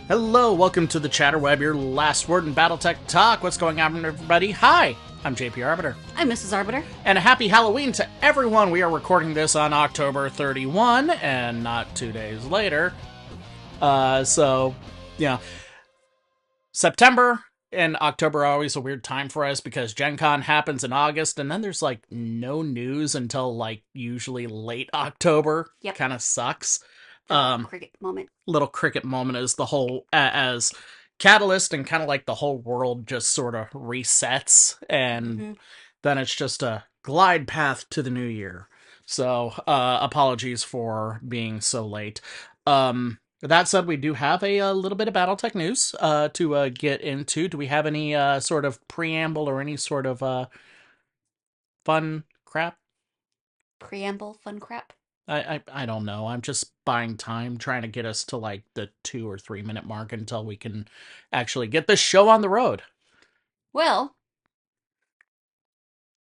Hello, welcome to the Chatterweb, your last word in Battletech talk. What's going on, everybody? Hi, I'm JP Arbiter. I'm Mrs. Arbiter. And a happy Halloween to everyone. We are recording this on October 31 and not 2 days later. September and October are always a weird time for us because Gen Con happens in August, and then there's like no news until like usually late October. Yep. Kind of sucks. Cricket moment. Little cricket moment is the whole as Catalyst and kind of like the whole world just sort of resets, and then it's just a glide path to the new year. So apologies for being so late. That said, we do have a little bit of Battletech news to get into. Do we have any sort of preamble or any sort of fun crap? Preamble, fun crap. I don't know. I'm just buying time, trying to get us to like the 2 or 3 minute mark until we can actually get this show on the road. Well,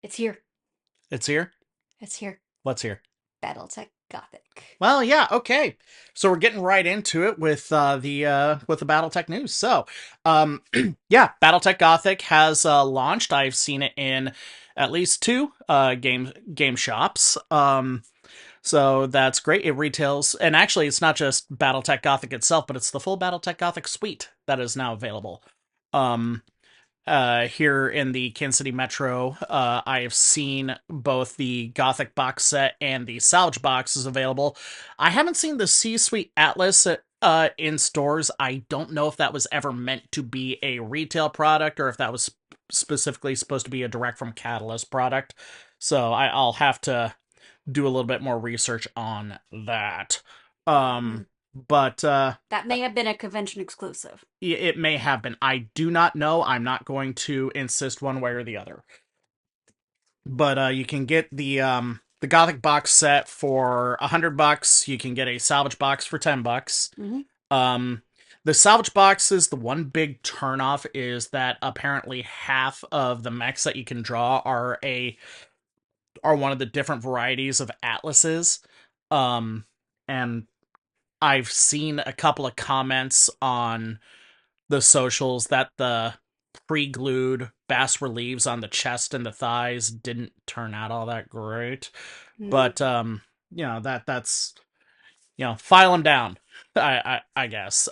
it's here. It's here? It's here. What's here? Battletech Gothic. Well, yeah, okay. So we're getting right into it with the Battletech news. So, yeah, Battletech Gothic has launched. I've seen it in at least 2 game shops. So that's great. It retails, and actually it's not just Battletech Gothic itself, but it's the full Battletech Gothic suite that is now available. Here in the Kansas City Metro, I have seen both the Gothic box set and the salvage boxes available. I haven't seen the C-Suite Atlas in stores. I don't know if that was ever meant to be a retail product or if that was specifically supposed to be a direct from Catalyst product. So I'll have to do a little bit more research on that. But that may have been a convention exclusive. It may have been. I do not know. I'm not going to insist one way or the other. But you can get the Gothic box set for $100. You can get a salvage box for $10. The salvage boxes, the one big turnoff is that apparently half of the mechs that you can draw are one of the different varieties of atlases. And I've seen a couple of comments on the socials that the pre-glued bas reliefs on the chest and the thighs didn't turn out all that great. But that's file them down, I guess.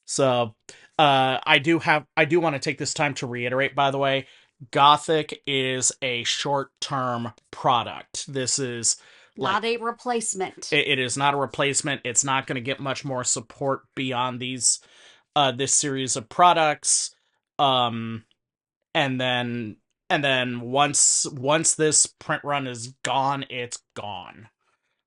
So I do want to take this time to reiterate, by the way, Gothic is a short-term product. This is not a replacement. It is not a replacement. It's not going to get much more support beyond this series of products. And then once this print run is gone, it's gone.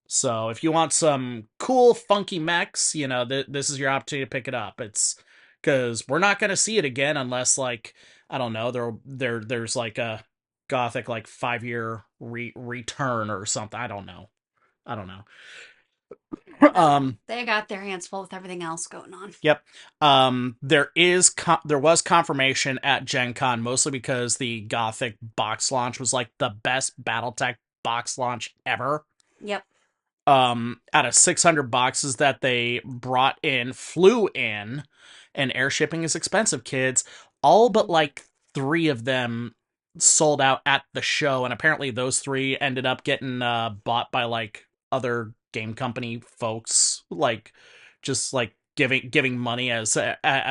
So if you want some cool, funky mechs, this is your opportunity to pick it up. It's because we're not going to see it again unless, like, I don't know, there's like a Gothic like 5-year return or something. I don't know. They got their hands full with everything else going on. Yep. There was confirmation at Gen Con, mostly because the Gothic box launch was like the best Battletech box launch ever. Yep. Out of 600 boxes that they flew in, and air shipping is expensive, kids. All but like 3 of them sold out at the show, and apparently those 3 ended up getting bought by like other game company folks, like just like giving money as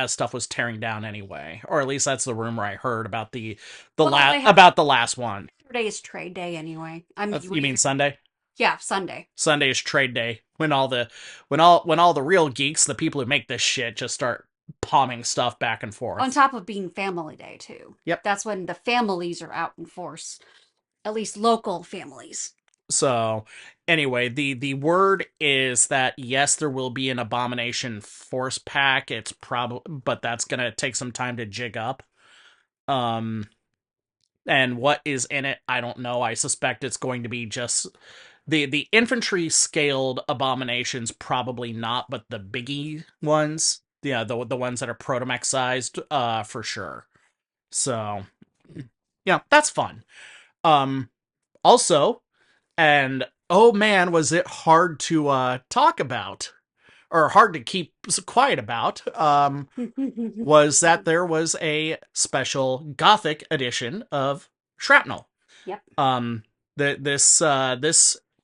stuff was tearing down anyway, or at least that's the rumor I heard about the last one. Saturday is trade day anyway. You mean Sunday? Yeah, Sunday. Sunday is trade day, when all the real geeks, the people who make this shit, just start palming stuff back and forth. On top of being family day too. Yep. That's when the families are out in force. At least local families. So anyway, the word is that yes, there will be an Abomination Force pack. It's but that's gonna take some time to jig up. And what is in it, I don't know. I suspect it's going to be just the infantry scaled abominations, probably not, but the biggie ones, the ones that are protomech sized, for sure. So yeah, that's fun. Also, and oh man, was it hard to talk about, or hard to keep quiet about, was that there was a special Gothic edition of Shrapnel. Yep. Um, this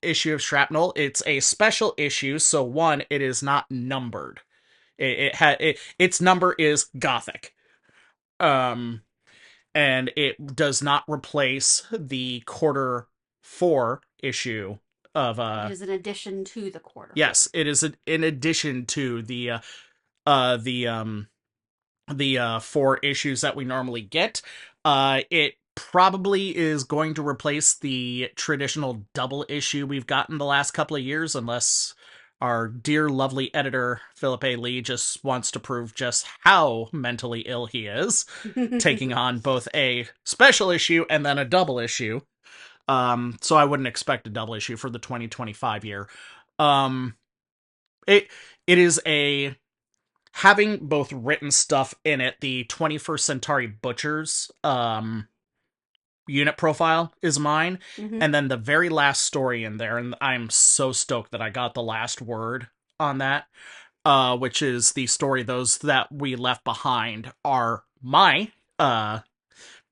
issue of Shrapnel, it's a special issue, so one, it is not numbered. Its number is Gothic. Um, and it does not replace the quarter 4 issue of It is an addition to the quarter four. yes, it is in addition to uh the um the 4 issues that we normally get. It probably is going to replace the traditional double issue we've gotten the last couple of years, unless our dear lovely editor Philip A. Lee just wants to prove just how mentally ill he is, taking on both a special issue and then a double issue. So I wouldn't expect a double issue for the 2025 year. Um, it it is a having both written stuff in it. The 21st Centauri Butchers unit profile is mine, Mm-hmm. and then the very last story in there, and I'm so stoked that I got the last word on that. Which is the story those that we left behind are my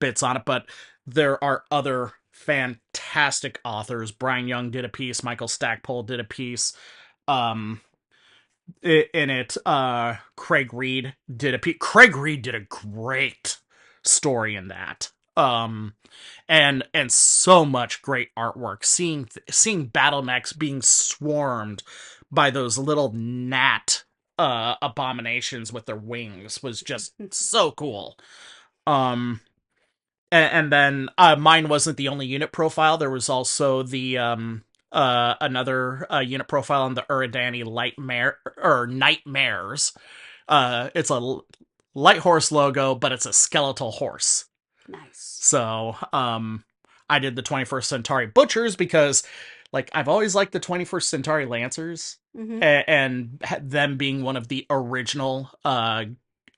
bits on it, but there are other fantastic authors. Brian Young did a piece, Michael Stackpole did a piece. Um, in it, Craig Reed did a piece. Craig Reed did a great story in that. And so much great artwork. Seeing battle mechs being swarmed by those little gnat abominations with their wings was just so cool. Um, and then mine wasn't the only unit profile. There was also the another unit profile on the Uridani Nightmares. It's a light horse logo, but it's a skeletal horse. Nice. So I did the 21st Centauri Butchers because, like, I've always liked the 21st Centauri Lancers, Mm-hmm. and them being one of the original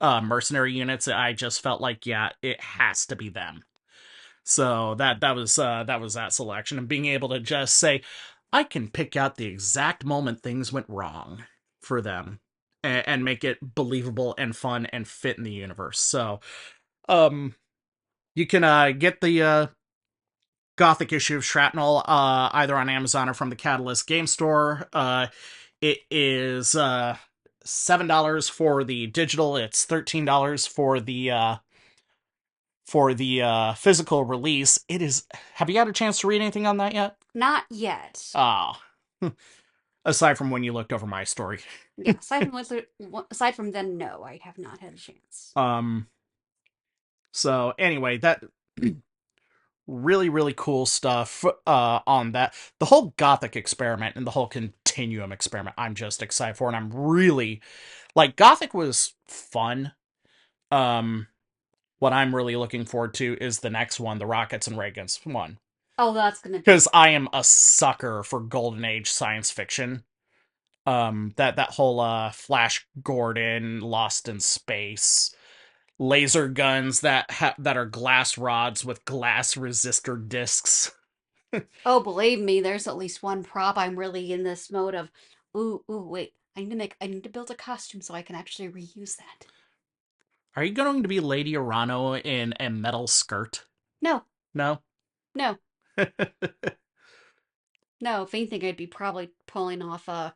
mercenary units. I just felt like, yeah, it has to be them. So that was that selection, and being able to just say, I can pick out the exact moment things went wrong for them, and make it believable and fun and fit in the universe. So um you can get the Gothic issue of Shrapnel either on Amazon or from the Catalyst Game Store. It is $7 for the digital. It's $13 for the physical release. It is. Have you had a chance to read anything on that yet? Not yet. Ah, aside from when you looked over my story. Yeah. Aside from then, no, I have not had a chance. Um. So anyway, that really really cool stuff on that. The whole Gothic experiment and the whole Continuum experiment, I'm just excited for, and I'm really like Gothic was fun. Um. What I'm really looking forward to is the next one, the Rockets and Reagans one. Oh, that's gonna be Because I am a sucker for Golden Age science fiction. That whole Flash Gordon, Lost in Space, laser guns that are glass rods with glass resistor discs. Oh, believe me, there's at least one prop I'm really in this mode of, wait, I need to build a costume so I can actually reuse that. Are you going to be Lady Arano in a metal skirt? No, No. no, no. If anything, I'd be probably pulling off a,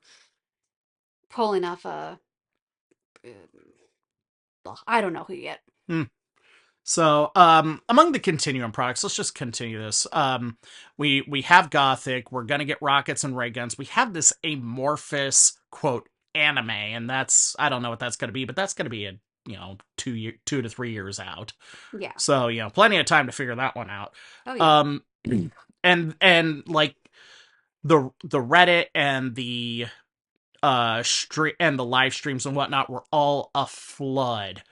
I don't know who yet. Hmm. So, among the Continuum products, let's just continue this. We have Gothic. We're gonna get Rockets and Ray Guns. We have this amorphous quote anime, and that's I don't know what that's gonna be, but that's gonna be a 2 to 3 years out. Yeah. So plenty of time to figure that one out. Oh yeah. And like the Reddit and the and the live streams and whatnot were all a flood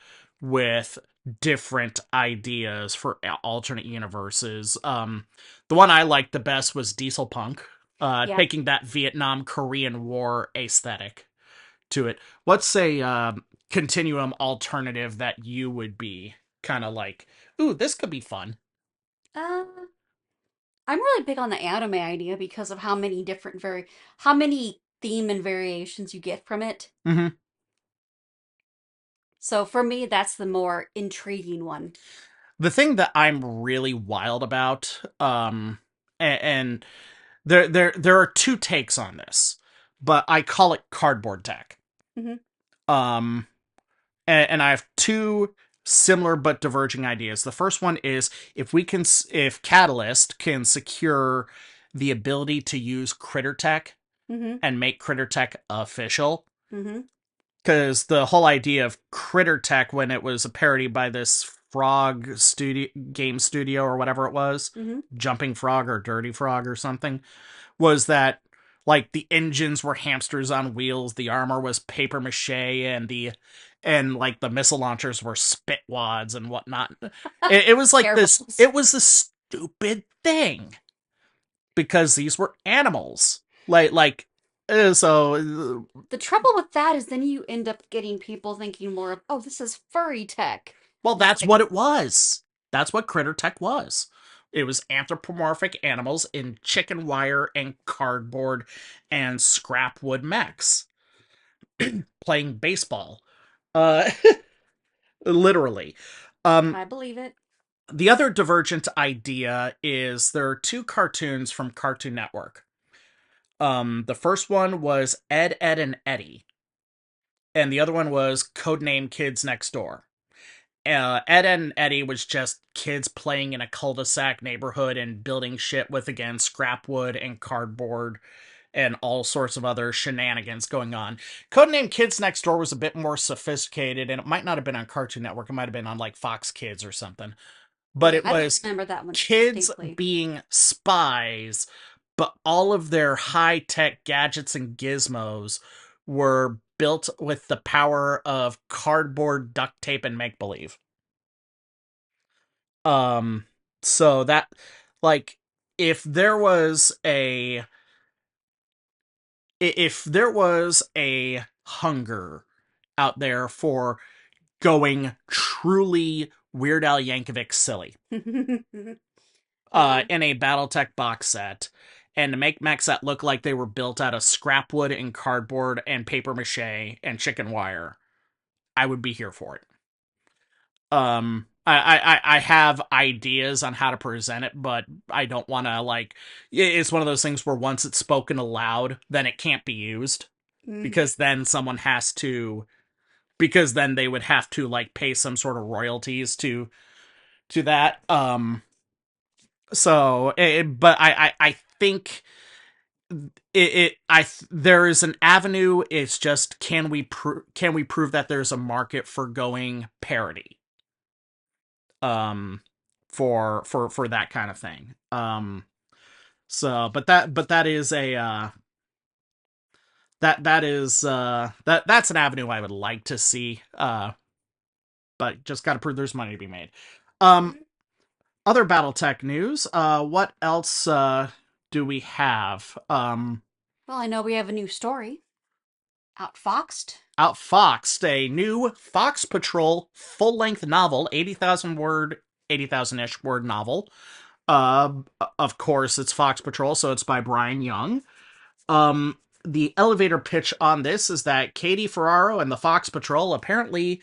with different ideas for alternate universes. The one I liked the best was Diesel Punk, Yeah. taking that Vietnam Korean War aesthetic to it. What's a continuum alternative that you would be kind of like, ooh, this could be fun? Uh, I'm really big on the anime idea because of how many theme and variations you get from it. Hmm. So for me, that's the more intriguing one. The thing that I'm really wild about, and there are two takes on this, but I call it cardboard tech. Hmm. Um, and I have two similar but diverging ideas. The first one is if Catalyst can secure the ability to use critter tech Hmm. and make critter tech official, Hmm. because the whole idea of critter tech, when it was a parody by this frog studio game studio or whatever it was, Hmm. jumping frog or dirty frog or something, was that like the engines were hamsters on wheels, the armor was paper mache, and like the missile launchers were spit wads and whatnot. It was like this. Hairballs. It was a stupid thing because these were animals. So. The trouble with that is then you end up getting people thinking more of, oh, this is furry tech. Well, It's that's like, what it was. That's what critter tech was. It was anthropomorphic animals in chicken wire and cardboard and scrap wood mechs playing baseball. Uh, literally. Um, I believe it. the other divergent idea is there are two cartoons from Cartoon Network. The first one was Ed, Ed, and Eddie, and the other one was Codename Kids Next Door. Ed and Eddie was just kids playing in a cul-de-sac neighborhood and building shit with, again, scrap wood and cardboard and all sorts of other shenanigans going on. Codename Kids Next Door was a bit more sophisticated, and it might not have been on Cartoon Network. It might have been on like Fox Kids or something. But Yeah, it I don't was remember that one kids distinctly. being spies, but all of their high-tech gadgets and gizmos were built with the power of cardboard, duct tape, and make-believe. Um, so that, like, if there was a if there was a hunger out there for going truly Weird Al Yankovic silly, Uh-huh. in a BattleTech box set, and to make mechs that look like they were built out of scrap wood and cardboard and paper mache and chicken wire, I would be here for it. I have ideas on how to present it, but I don't want to, like, it's one of those things where once it's spoken aloud, then it can't be used, Hmm. because then someone has to, because then they would have to like pay some sort of royalties to that. But I think there is an avenue. It's just, can we prove that there's a market for going parody, um for that kind of thing. But that is a that is that's an avenue I would like to see, but just got to prove there's money to be made. um Other BattleTech news, what else do we have? Well, I know we have a new story. Outfoxed. Outfoxed, a new Fox Patrol full-length novel, 80,000 word, 80,000-ish word novel. uh of course it's Fox Patrol, so it's by Brian Young. The elevator pitch on this is that Katie Ferraro and the Fox Patrol apparently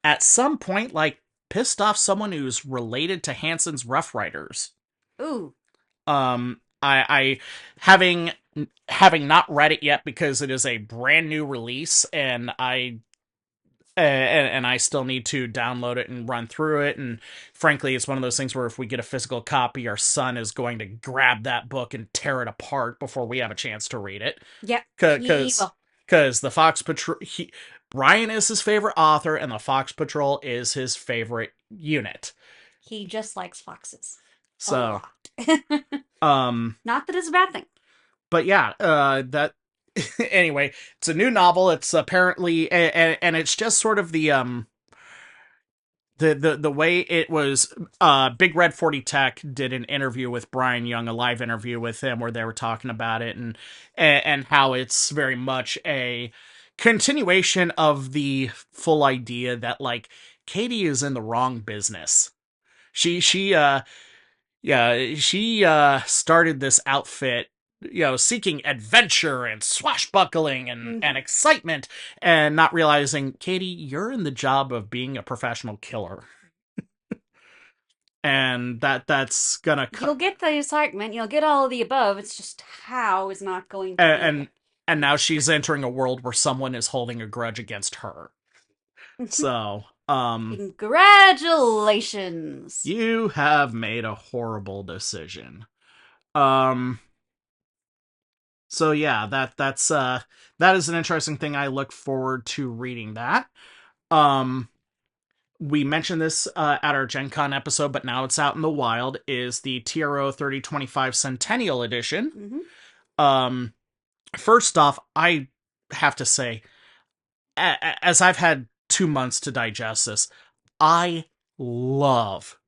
at some point like pissed off someone who's related to Hanson's Rough Riders. Ooh. I having not read it yet because it is a brand new release, and I still need to download it and run through it. And frankly, it's one of those things where if we get a physical copy, our son is going to grab that book and tear it apart before we have a chance to read it. Yep. He Because will. because the Fox Patrol, Brian is his favorite author, and the Fox Patrol is his favorite unit. He just likes foxes. A So, lot. um, Not that it's a bad thing. but yeah, that anyway, it's a new novel. It's apparently, and it's just sort of the way it was. Big Red 40 Tech did an interview with Brian Young, a live interview with him, where they were talking about it, and how it's very much a continuation of the full idea that like Katie is in the wrong business. She yeah, she started this outfit seeking adventure and swashbuckling and Hmm. excitement, and not realizing, Katie, you're in the job of being a professional killer, and that's gonna You'll get the excitement, you'll get all of the above. It's just how is not going to be. and and now she's entering a world where someone is holding a grudge against her. So, Congratulations. you have made a horrible decision. Um, so yeah, that is an interesting thing. I look forward to reading that. Um, we mentioned this at our Gen Con episode, but now it's out in the wild. Is the TRO 3025 Centennial Edition? Hmm. Um, first off, I have to say, as I've had 2 months to digest this, I love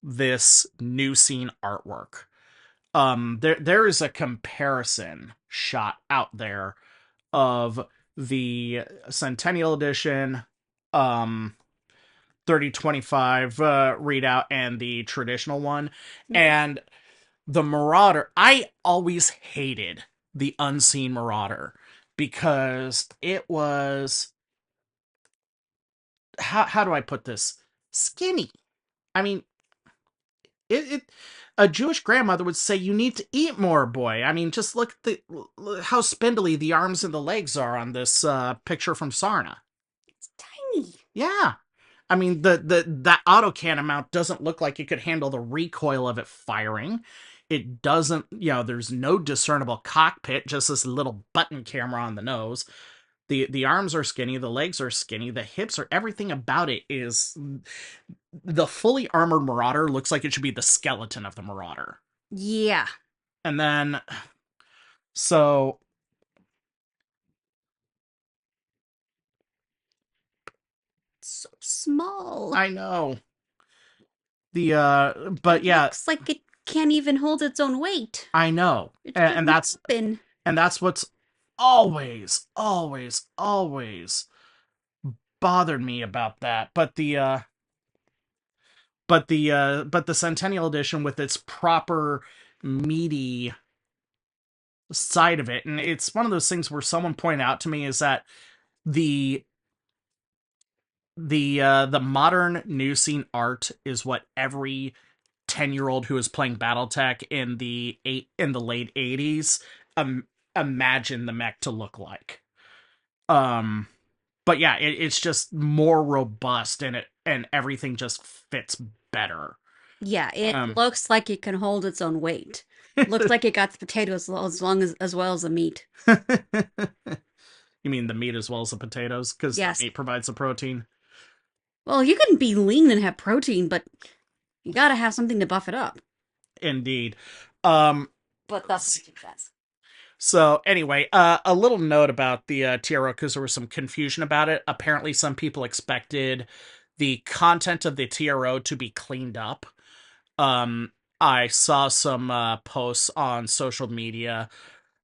this new scene artwork. There is a comparison shot out there of the Centennial Edition, um 3025 readout, and the traditional one. Hmm. And the Marauder, I always hated the Unseen Marauder because it was, how do I put this? Skinny. I mean, it a Jewish grandmother would say, you need to eat more, boy. I mean, just look at how spindly the arms and the legs are on this picture from Sarna. It's tiny. Yeah. I mean, the that autocannon mount doesn't look like it could handle the recoil of it firing. It doesn't, there's no discernible cockpit, just this little button camera on the nose. The arms are skinny, the legs are skinny, the hips are, everything about it is, the fully armored Marauder looks like it should be the skeleton of the Marauder. Yeah. And then, so So small. I know the but It yeah, looks like it can't even hold its own weight. I know. It and, and shouldn't that's happen. and that's what's always, always, always bothered me about that. But the Centennial Edition, with its proper meaty side of it, and it's one of those things where someone pointed out to me, is that the the modern new scene art is what every 10-year-old who is playing Battletech in the late 80s um imagined the mech to look like. Um but yeah, it's just more robust, and everything just fits better. Yeah, it Um looks like it can hold its own weight. Looks like it got the potatoes as well as the meat. you mean the meat as well as the potatoes, because the Yes. meat provides the protein? Well, you can be lean and have protein, but you gotta have something to buff it up. Indeed. um But that's what makes sense. So anyway, a little note about the TRO, because there was some confusion about it. Apparently, some people expected the content of the TRO to be cleaned up. Um, I saw some posts on social media,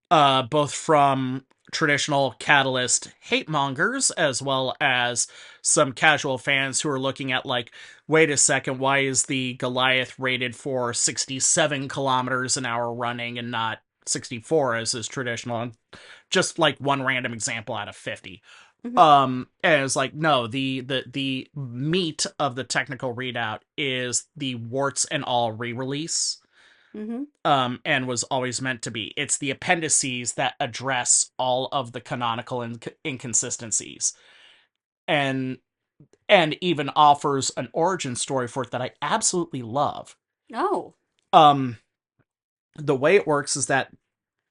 both from traditional Catalyst hate mongers as well as some casual fans who are looking at, like, wait a second, why is the Goliath rated for 67 kilometers an hour running and not 64 as is traditional? And just like one random example out of 50. Hmm. And it's like, no, the meat of the technical readout is the warts and all re-release, Hmm. and was always meant to be. It's the appendices that address all of the canonical inconsistencies, and and even offers an origin story for it that I absolutely love. Oh. Um, the way it works is that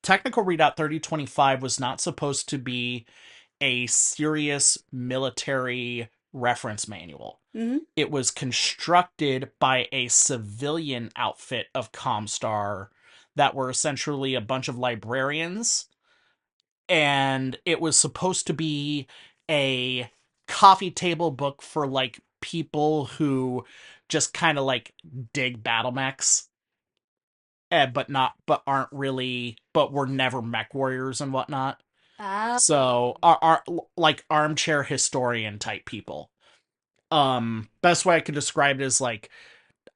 Technical Readout 3025 was not supposed to be a serious military reference manual. Hmm. It was constructed by a civilian outfit of Comstar that were essentially a bunch of librarians, and it was supposed to be a coffee table book for, like, people who just kind of like dig battle mechs, but aren't really, but were never mech warriors and whatnot. Oh. So are like armchair historian type people. Best way I could describe it is like,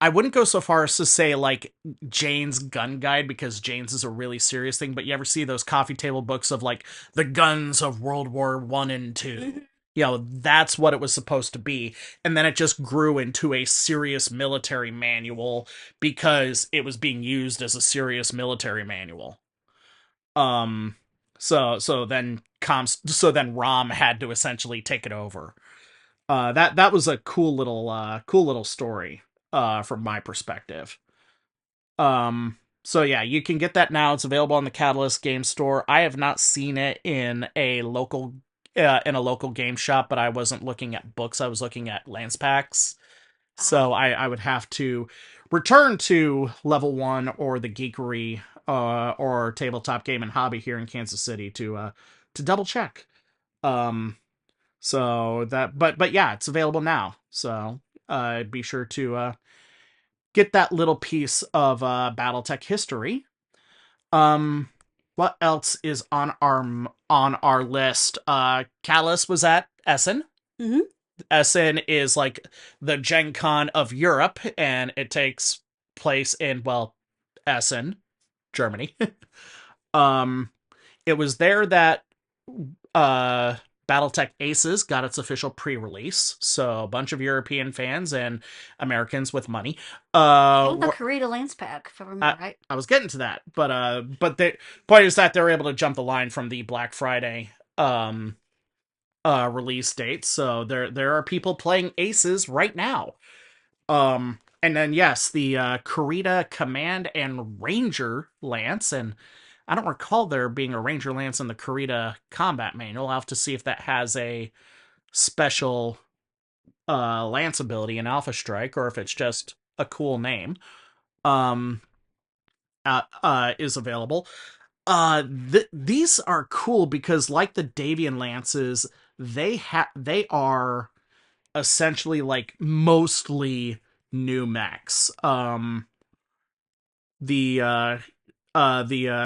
I wouldn't go so far as to say like Jane's gun guide, because Jane's is a really serious thing, but you ever see those coffee table books of like the guns of World War One and Two? Mhm. You know, that's what it was supposed to be. And then it just grew into a serious military manual because it was being used as a serious military manual. Um so then ROM had to essentially take it over. That was a cool little story from my perspective. So yeah, you can get that now. It's available on the Catalyst game store. I have not seen it in a local game shop, but I wasn't looking at books. I was looking at lance packs. Ah, So I would have to return to Level 1 or the Geekery or Tabletop Game and Hobby here in Kansas City to double check. Um so that but yeah, it's available now. So be sure to get that little piece of Battletech history. Um, what else is on our list? Callus was at Essen. hmm Essen is like the Gen Con of Europe, and it takes place in, well, Essen, Germany. um, it was there that uh Battletech Aces got its official pre-release, so a bunch of European fans and Americans with money and the were Karita Lance Pack, if I I, remember right. I was getting to that, but the point is that they were able to jump the line from the Black Friday um release date. So there are people playing Aces right now. And then yes, the Karita Command and Ranger Lance, and I don't recall there being a Ranger Lance in the Karita Combat Manual. I'll have to see if that has a special lance ability in Alpha Strike, or if it's just a cool name. Um is available. These are cool because, like the Davian lances, they are essentially like mostly new mechs. The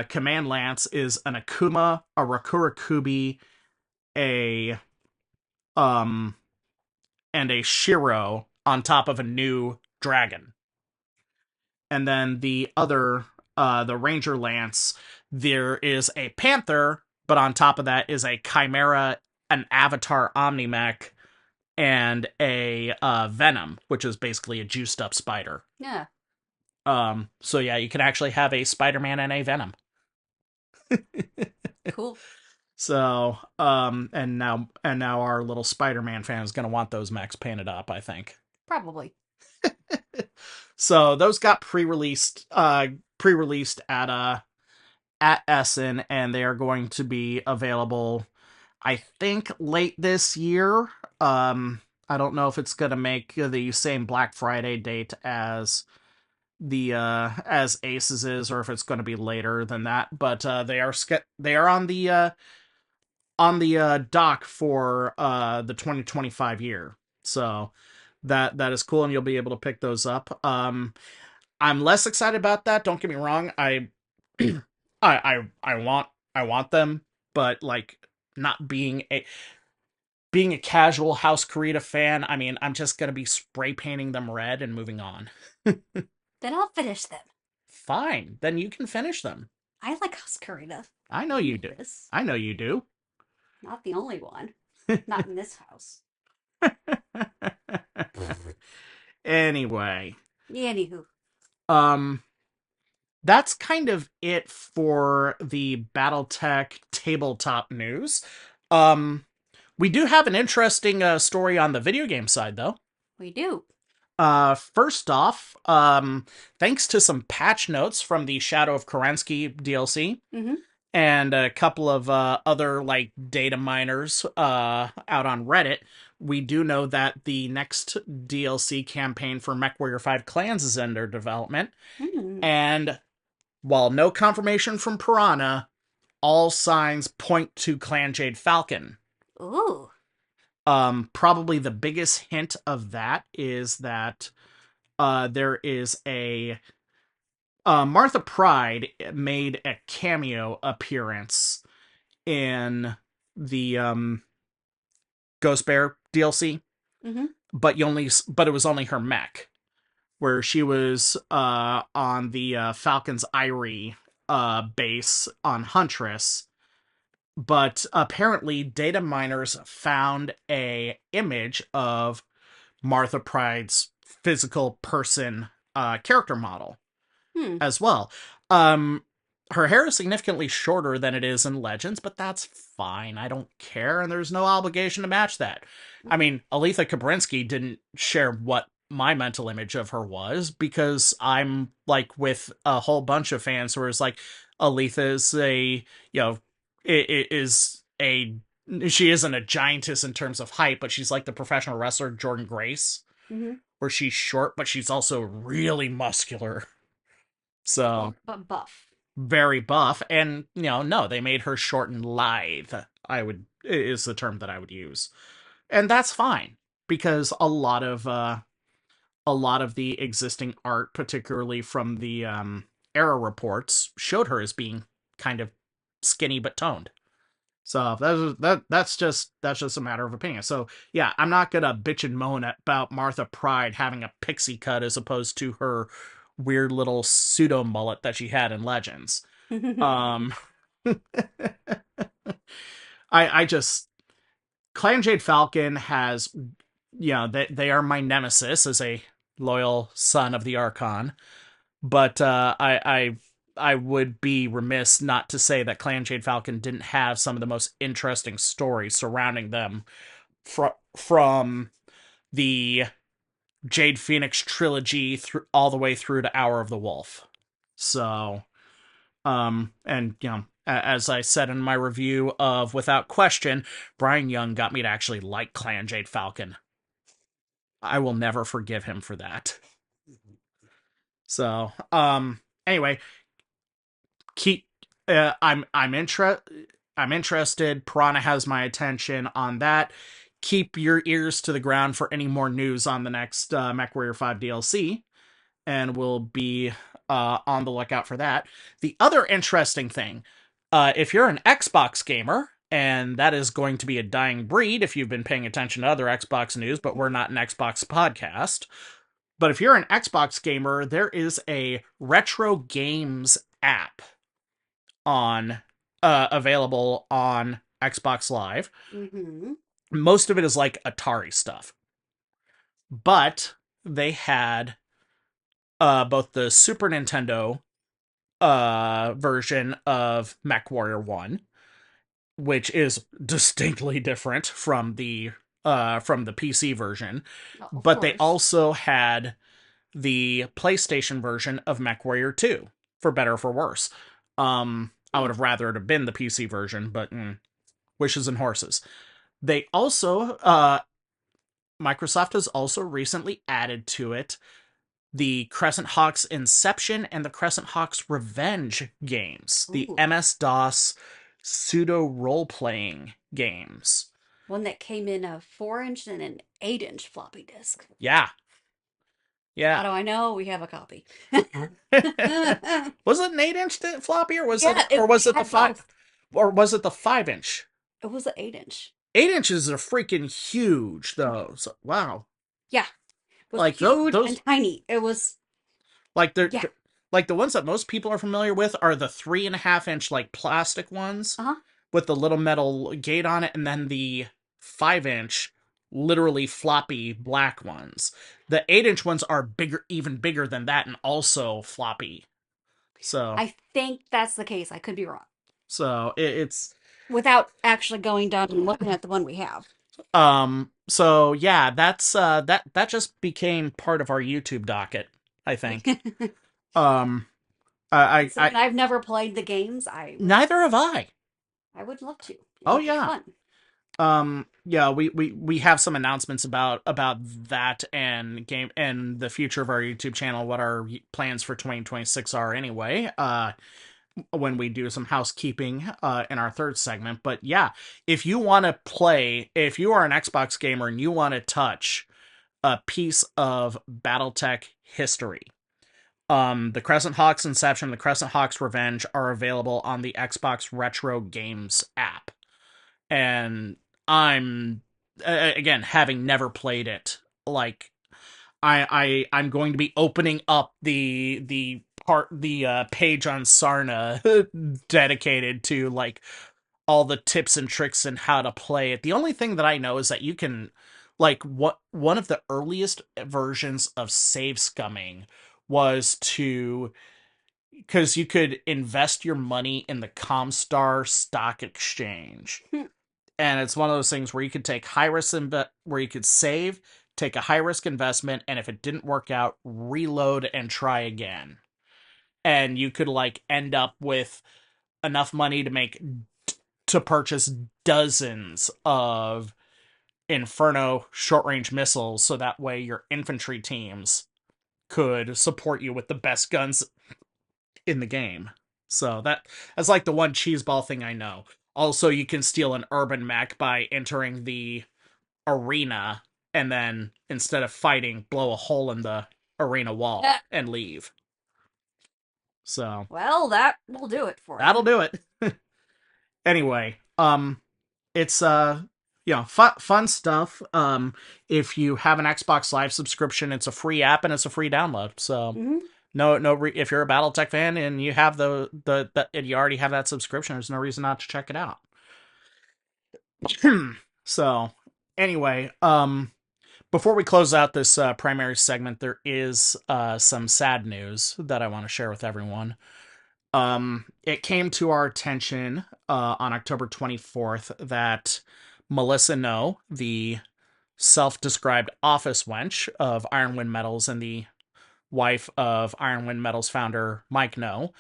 command lance is an Akuma, a Rakura Kubi, a um and a Shiro on top of a new dragon. And then the Ranger Lance, there is a Panther, but on top of that is a Chimera, an Avatar Omnimech, and a Venom, which is basically a juiced up spider. Yeah, So yeah, you can actually have a Spider-Man and a Venom. cool. So and now our little Spider-Man fan is gonna want those mechs painted up, I think. Probably. So those got pre-released at Essen, and they are going to be available, I think, late this year. I don't know if it's gonna make the same Black Friday date as Aces is, or if it's going to be later than that. But they are on the dock for the 2025 year. So that is cool, and you'll be able to pick those up. I'm less excited about that. Don't get me wrong. I want them, but like, not being a casual House Karita fan, I mean, I'm just gonna be spray painting them red and moving on. Then I'll finish them. Fine, then you can finish them. I like House Karita. I know You you know do. this. I know you do. Not the only one. Not in this house. Anyway, Anywho. um, that's kind of it for the BattleTech tabletop news. Um, we do have an interesting story on the video game side, though. We do. First off, thanks to some patch notes from the Shadow of Kerensky DLC Mm-hmm. and a couple of other like data miners out on Reddit, we do know that the next DLC campaign for MechWarrior 5 Clans is under development. Mm. And while no confirmation from Piranha, all signs point to Clan Jade Falcon. Ooh. Probably the biggest hint of that is that there is a Martha Pride made a cameo appearance in the Ghost Bear DLC, Mm-hmm. but it was only her mech. where she was on the Falcon's Eyrie base on Huntress, but apparently data miners found a image of Martha Pride's physical person character model Hmm. as well. Um, Her hair is significantly shorter than it is in Legends, but that's fine. I don't care, and there's no obligation to match that. I mean, Aletha Kabrinsky didn't share what my mental image of her was, because I'm like with a whole bunch of fans who is like, Aletha is is a she isn't a giantess in terms of height, but she's like the professional wrestler Jordan Grace, Mm-hmm. where she's short, but she's also really muscular. So Well, but buff. very buff, and no, they made her short and lithe. I would is the term that I would use, and that's fine, because a lot of the existing art, particularly from the era reports, showed her as being kind of skinny but toned. So that's just a matter of opinion. So yeah, I'm not gonna bitch and moan about Martha Pride having a pixie cut as opposed to her weird little pseudo mullet that she had in Legends. Um, I just Clan Jade Falcon has, they are my nemesis as a loyal son of the Archon, but I would be remiss not to say that Clan Jade Falcon didn't have some of the most interesting stories surrounding them, from the Jade Phoenix trilogy through all the way through to Hour of the Wolf. So, and as I said in my review of Without Question, Brian Young got me to actually like Clan Jade Falcon. I will never forgive him for that. So, anyway, keep. I'm interested. Piranha has my attention on that. Keep your ears to the ground for any more news on the next MechWarrior 5 DLC, and we'll be on the lookout for that. The other interesting thing, if you're an Xbox gamer, and that is going to be a dying breed if you've been paying attention to other Xbox news, but we're not an Xbox podcast. But if you're an Xbox gamer, there is a retro games app on available on Xbox Live. Mm-hmm. Most of it is like Atari stuff, but they had both the Super Nintendo version of MechWarrior 1, which is distinctly different from the PC version, Oh, of but they course. also had the PlayStation version of MechWarrior 2, for better or for worse. I Hmm. would have rather it have been the PC version, but wishes and horses. They also Microsoft has also recently added to it the Crescent Hawks Inception and the Crescent Hawks Revenge games, the Ooh. MS-DOS pseudo role-playing games. One that came in a 4-inch and an 8-inch floppy disk. Yeah, How yeah. do I know? We have a copy. Was it an 8-inch floppy, or was it Yeah, it had both. or was it the 5-inch? It was an 8-inch. 8 inches are freaking huge, though. So, wow, Yeah, it was like huge and those, tiny. It was, like yeah. like the ones that most people are familiar with are the 3.5 inch like plastic ones Uh-huh. with the little metal gate on it, and then the 5-inch, literally floppy black ones. The 8-inch ones are bigger, even bigger than that, and also floppy. So, I think that's the case. I could be wrong. it's Without actually going down and looking at the one we have. so yeah, that just became part of our YouTube docket, I think. Um, Considering I've never played the games, neither have I. I would love to. It Oh would be yeah. fun. Yeah, we have some announcements about that and game and the future of our YouTube channel, what our plans for 2026 are anyway. When we do some housekeeping in our third segment. But yeah, if you want to play, if you are an Xbox gamer and you want to touch a piece of Battletech history, the Crescent Hawks Inception, the Crescent Hawks Revenge are available on the Xbox Retro Games app. And I'm again, having never played it, like, I'm going to be opening up the page on Sarna dedicated to like all the tips and tricks and how to play it. The only thing that I know is that you can like what one of the earliest versions of save scumming was to because you could invest your money in the Comstar stock exchange. And it's one of those things where you could take high risk where you could save, take a high risk investment, and if it didn't work out, reload and try again. And you could like end up with enough money to purchase dozens of Inferno short range missiles, so that way your infantry teams could support you with the best guns in the game. So that's like the one cheeseball thing I know. Also, you can steal an urban mech by entering the arena and then instead of fighting, blow a hole in the arena wall and leave. So Well, that will do it for that'll you. do it. Anyway, it's fun stuff. If you have an Xbox Live subscription, it's a free app and it's a free download. So Mm-hmm. if you're a BattleTech fan and you have and you already have that subscription, there's no reason not to check it out. So anyway, before we close out this primary segment, there is some sad news that I want to share with everyone. It came to our attention on October 24th that Melissa No, the self-described office wench of Iron Wind Metals and the wife of Iron Wind Metals founder Mike No,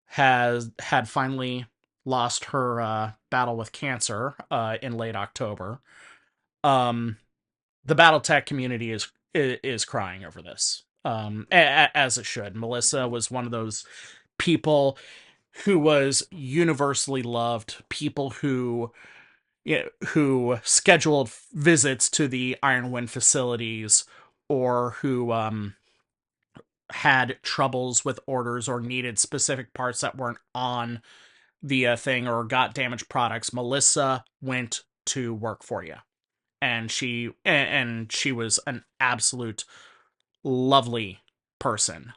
had finally lost her battle with cancer in late October. Um, the BattleTech community is crying over this, as it should. Melissa was one of those people who was universally loved, people who scheduled visits to the Iron Wind facilities, or who had troubles with orders or needed specific parts that weren't on the thing or got damaged products. Melissa went to work for you, and she was an absolute lovely person.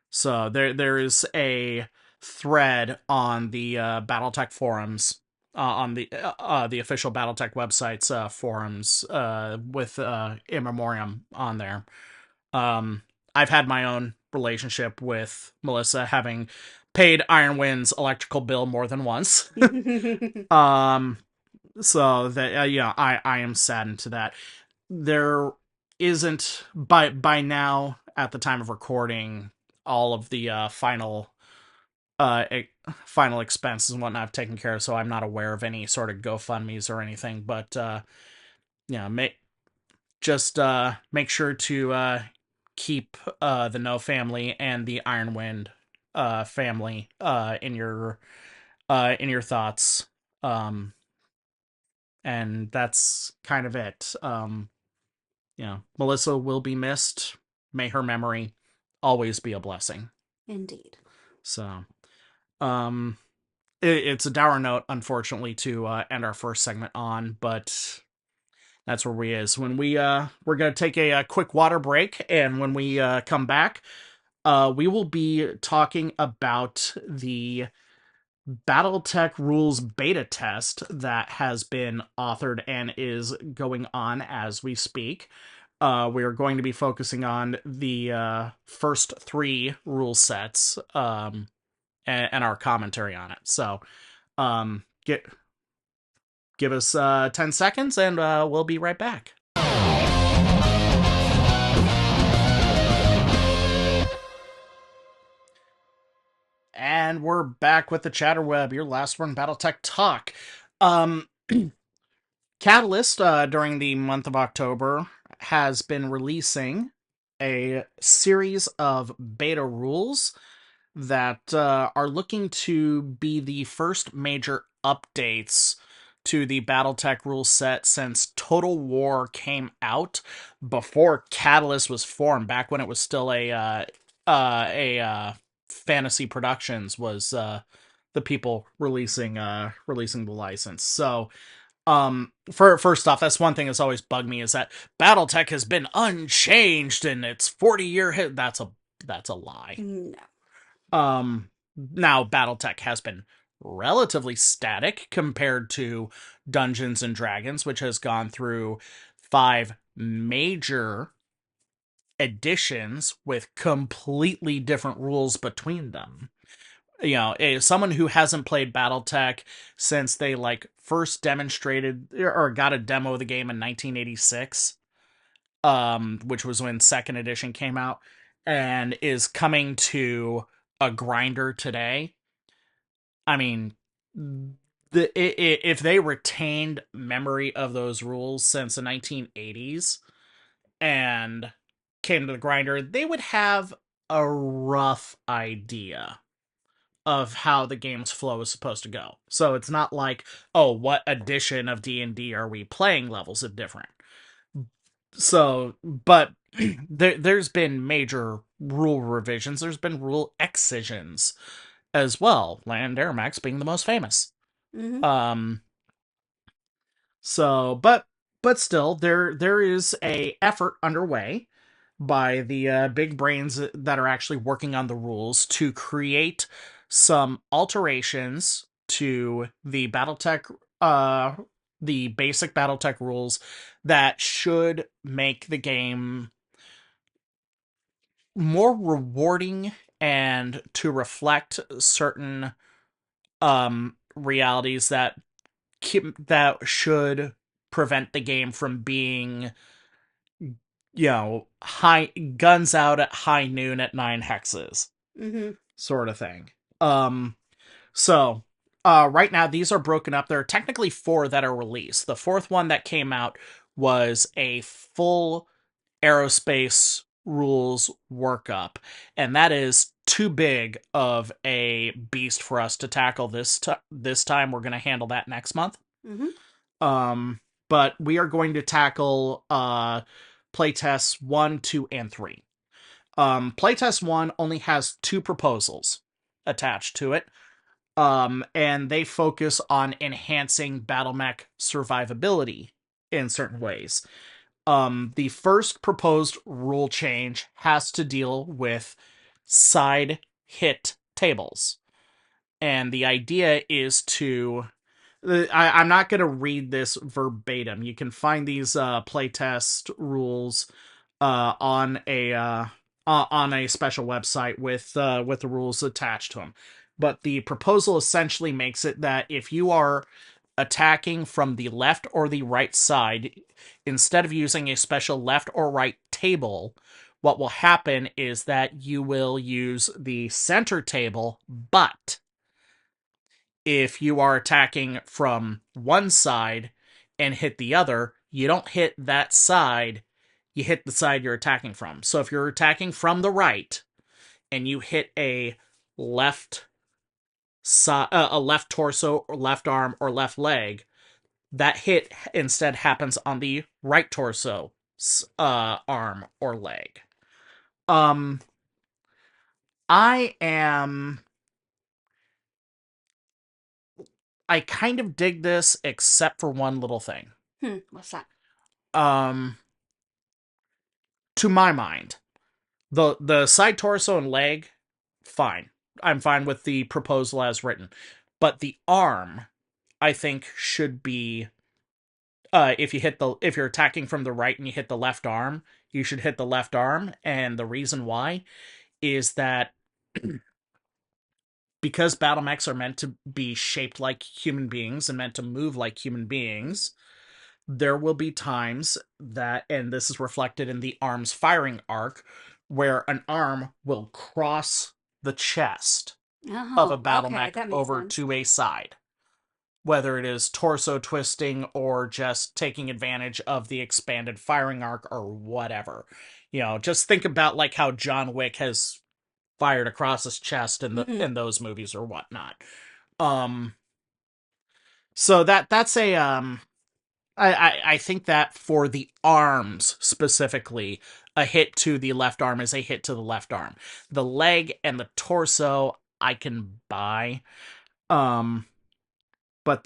So there is a thread on the BattleTech forums, on the official BattleTech website's forums, with in memoriam on there. Um, I've had my own relationship with Melissa, having paid Iron Wind's electrical bill more than once. um, so that yeah, I am saddened to that. There isn't by now at the time of recording all of the uh final expenses and whatnot I've taken care of, so I'm not aware of any sort of GoFundMe's or anything. But make sure to keep the No family and the Iron Wind family in your thoughts. And that's kind of it. Melissa will be missed. May her memory always be a blessing. Indeed. So, um, it's a dour note, unfortunately, to end our first segment on, but that's where we is. When we're gonna take a quick water break, and when we come back, we will be talking about the BattleTech rules beta test that has been authored and is going on as we speak. We are going to be focusing on the first three rule sets, and our commentary on it. So, give us 10 seconds, and we'll be right back. And we're back with the Chatterweb, your last one BattleTech talk. Um, Catalyst, during the month of October, has been releasing a series of beta rules that are looking to be the first major updates to the BattleTech rule set since Total War came out, before Catalyst was formed, back when it was still a Fantasy Productions was the people releasing the license. So For first off, that's one thing that's always bugged me is that Battletech has been unchanged in its 40-year hit. That's a lie. No. Now Battletech has been relatively static compared to Dungeons and Dragons, which has gone through 5 major editions with completely different rules between them. Someone who hasn't played Battletech since they like first demonstrated or got a demo of the game in 1986, which was when second edition came out, and is coming to a grinder today. I mean, if they retained memory of those rules since the 1980s and came to the grinder, they would have a rough idea of how the game's flow is supposed to go. So it's not like, oh, what edition of D&D are we playing levels of different. So, but there's been major rule revisions. There's been rule excisions as well. Land Aramax being the most famous. Mm-hmm. Um, but still, there is a effort underway by the big brains that are actually working on the rules to create some alterations to uh, the basic BattleTech rules that should make the game more rewarding and to reflect certain realities that should prevent the game from being high guns out at high noon at 9 hexes Mm-hmm. sort of thing. Um so right now these are broken up. There are technically 4 that are released. The fourth one that came out was a full aerospace rules workup, and that is too big of a beast for us to tackle this time. We're going to handle that next month. Mm-hmm. Um, but we are going to tackle playtests 1, 2, and 3. Playtest 1 only has 2 proposals attached to it. And they focus on enhancing BattleMech survivability in certain ways. The first proposed rule change has to deal with side hit tables. And the idea is to I'm not going to read this verbatim. You can find these playtest rules on a special website with the rules attached to them. But the proposal essentially makes it that if you are attacking from the left or the right side, instead of using a special left or right table, what will happen is that you will use the center table, but if you are attacking from one side and hit the other, you don't hit that side, you hit the side you're attacking from. So if you're attacking from the right and you hit left a left torso or left arm or left leg, that hit instead happens on the right torso, arm or leg. Um I am I kind of dig this except for one little thing. What's that? Um to my mind, the side torso and leg, fine. I'm fine with the proposal as written. But the arm, I think, should be if you're attacking from the right and you hit the left arm, you should hit the left arm. And the reason why is that because battle mechs are meant to be shaped like human beings and meant to move like human beings, there will be times that, and this is reflected in the arm's firing arc, where an arm will cross the chest of a Oh, battle okay, mech that makes over sense. to a side. Whether it is torso twisting or just taking advantage of the expanded firing arc or whatever. Just think about like how John Wick has fired across his chest Mm-hmm. in those movies or whatnot. Um so that's a I think that for the arms specifically, a hit to the left arm is a hit to the left arm. The leg and the torso I can buy. Um but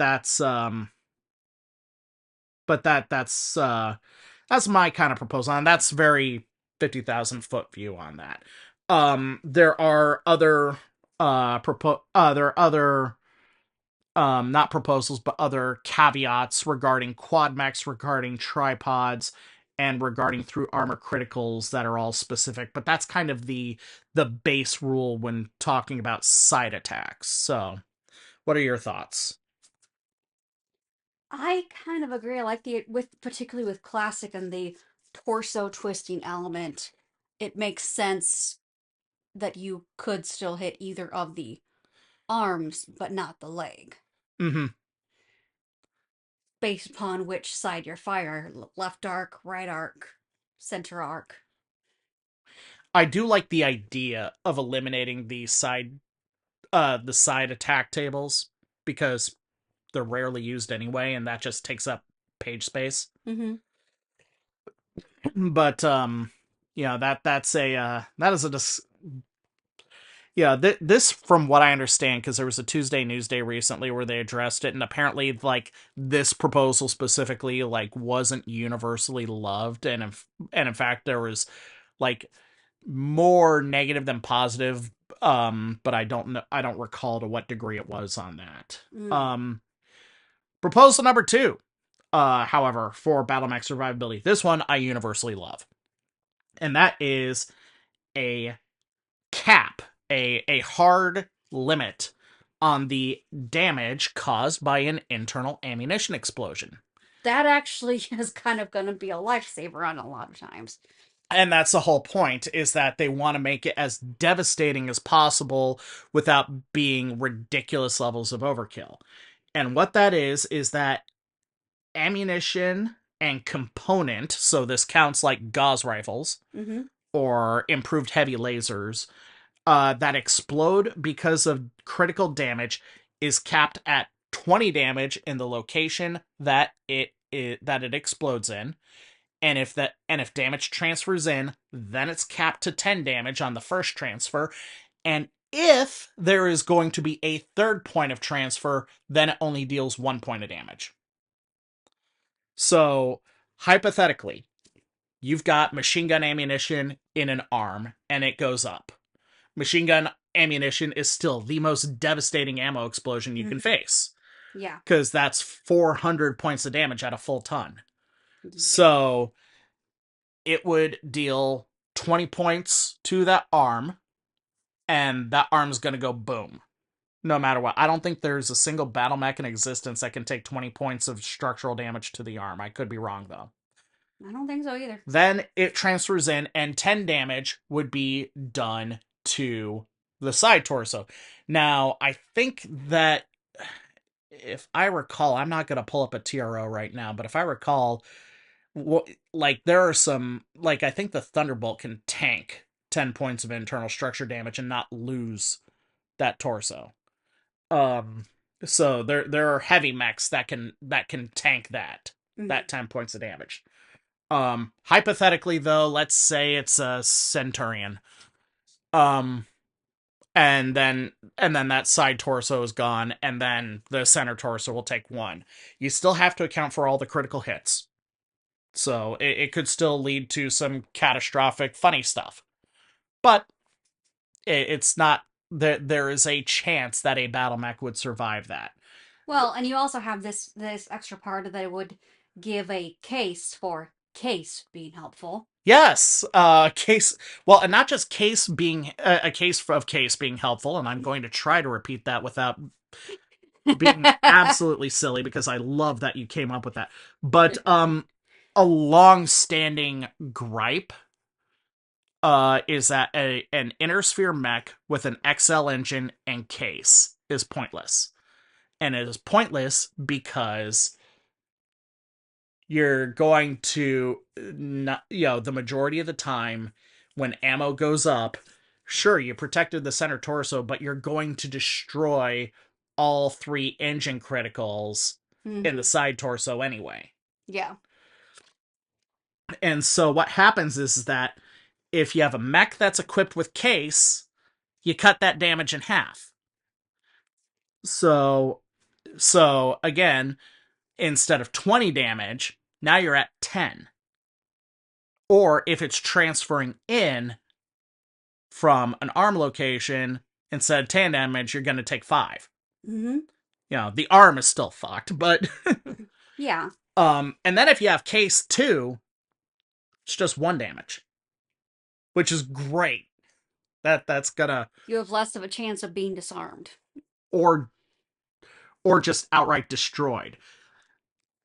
but that's my kind of proposal, and that's very 50,000 foot view on that. There are other there are other not proposals, but other caveats regarding quad mechs, regarding tripods, and regarding through armor criticals that are all specific. But that's kind of the base rule when talking about side attacks. So, what are your thoughts? I kind of agree. I like the with particularly with classic and the torso twisting element. It makes sense that you could still hit either of the arms, but not the leg, Hmm. based upon which side you're fire, left arc, right arc, center arc. I do like the idea of eliminating the side attack tables because they're rarely used anyway, and that just takes up page space. Mm-hmm. But that's a that is a yeah, this, from what I understand, because there was a Tuesday Newsday recently where they addressed it, and apparently, like, this proposal specifically, like, wasn't universally loved, and in fact, there was, like, more negative than positive, but I don't recall to what degree it was on that. Mm. Um, Proposal number two, however, for Battlemech survivability, this one I universally love, and that is a cap, a hard limit on the damage caused by an internal ammunition explosion. That actually is kind of going to be a lifesaver on a lot of times. And that's the whole point, is that they want to make it as devastating as possible without being ridiculous levels of overkill. And what that is that ammunition and component, so this counts like Gauss rifles Mm-hmm. or improved heavy lasers, that explode because of critical damage is capped at 20 damage in the location that it explodes in, and if damage transfers in, then it's capped to 10 damage on the first transfer, and if there is going to be a third point of transfer, then it only deals 1 point of damage. So, hypothetically, you've got machine gun ammunition in an arm and it goes up. Machine gun ammunition is still the most devastating ammo explosion you can Mm-hmm. face, Yeah. because that's 400 points of damage at a full ton. Yep. So it would deal 20 points to that arm, and that arm's going to go boom no matter what. I don't think there's a single battle mech in existence that can take 20 points of structural damage to the arm. I could be wrong, though. I don't think so either. Then it transfers in, and 10 damage would be done to the side torso. Now, I think that, if I recall, I'm not going to pull up a TRO right now, but if I recall, like, there are some, like, I think the Thunderbolt can tank 10 points of internal structure damage and not lose that torso. Um, so there are heavy mechs that can tank Mm-hmm. that 10 points of damage. Hypothetically though, let's say it's a Centurion. Um, and then that side torso is gone, and then the center torso will take one. You still have to account for all the critical hits. So it could still lead to some catastrophic funny stuff. But it's not, there is a chance that a battle mech would survive that. Well, and you also have this extra part that would give a case for case being helpful. Yes, case. Well, and not just case being a case of case being helpful, and I'm going to try to repeat that without being absolutely silly, because I love that you came up with that. But a long-standing gripe is that an inner sphere mech with an XL engine and case is pointless, and it is pointless because you're going to not, the majority of the time when ammo goes up, sure, you protected the center torso, but you're going to destroy all three engine criticals in the Mm-hmm. side torso anyway. Yeah. And so what happens is that if you have a mech that's equipped with case, you cut that damage in half. So again, instead of 20 damage, now you're at 10. Or if it's transferring in from an arm location, instead of 10 damage, you're going to take 5. Mm-hmm. The arm is still fucked, but Yeah. and then if you have case 2, it's just 1 damage, which is great. That's gonna You have less of a chance of being disarmed. or just outright destroyed.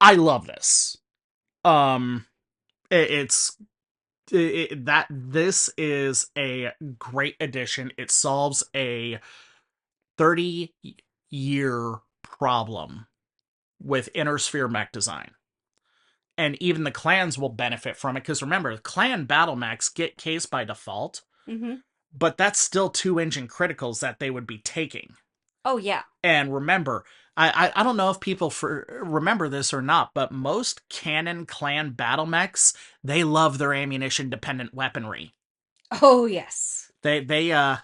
I love this. Um it's that this is a great addition. It solves a 30-year problem with inner sphere mech design. And even the clans will benefit from it, because remember, clan battle mechs get case by default, Mm-hmm. but that's still 2 engine criticals that they would be taking. Oh, yeah. And remember, I don't know if people remember this or not, but most canon clan battle mechs, they love their ammunition dependent weaponry. Oh, yes. The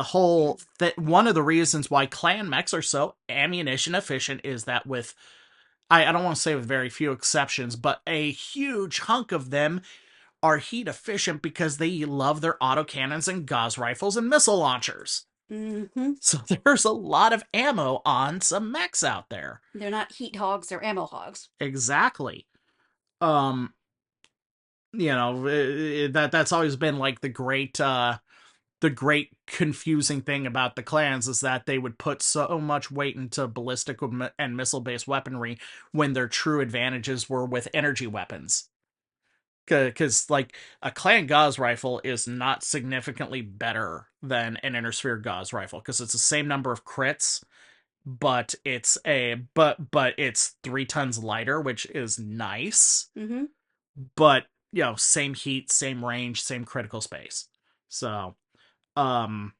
whole that one of the reasons why clan mechs are so ammunition efficient is that with I don't want to say with very few exceptions, but a huge hunk of them are heat efficient because they love their autocannons and gauze rifles and missile launchers. Mm-hmm. So there's a lot of ammo on some mechs out there. They're not heat hogs, they're ammo hogs. Exactly. Um, that's always been like the great confusing thing about the clans is that they would put so much weight into ballistic and missile based weaponry when their true advantages were with energy weapons. Because like a clan gauze rifle is not significantly better than an inner sphere gauze rifle because it's the same number of crits, but it's 3 tons lighter, which is nice. Mm-hmm. But same heat, same range, same critical space. So um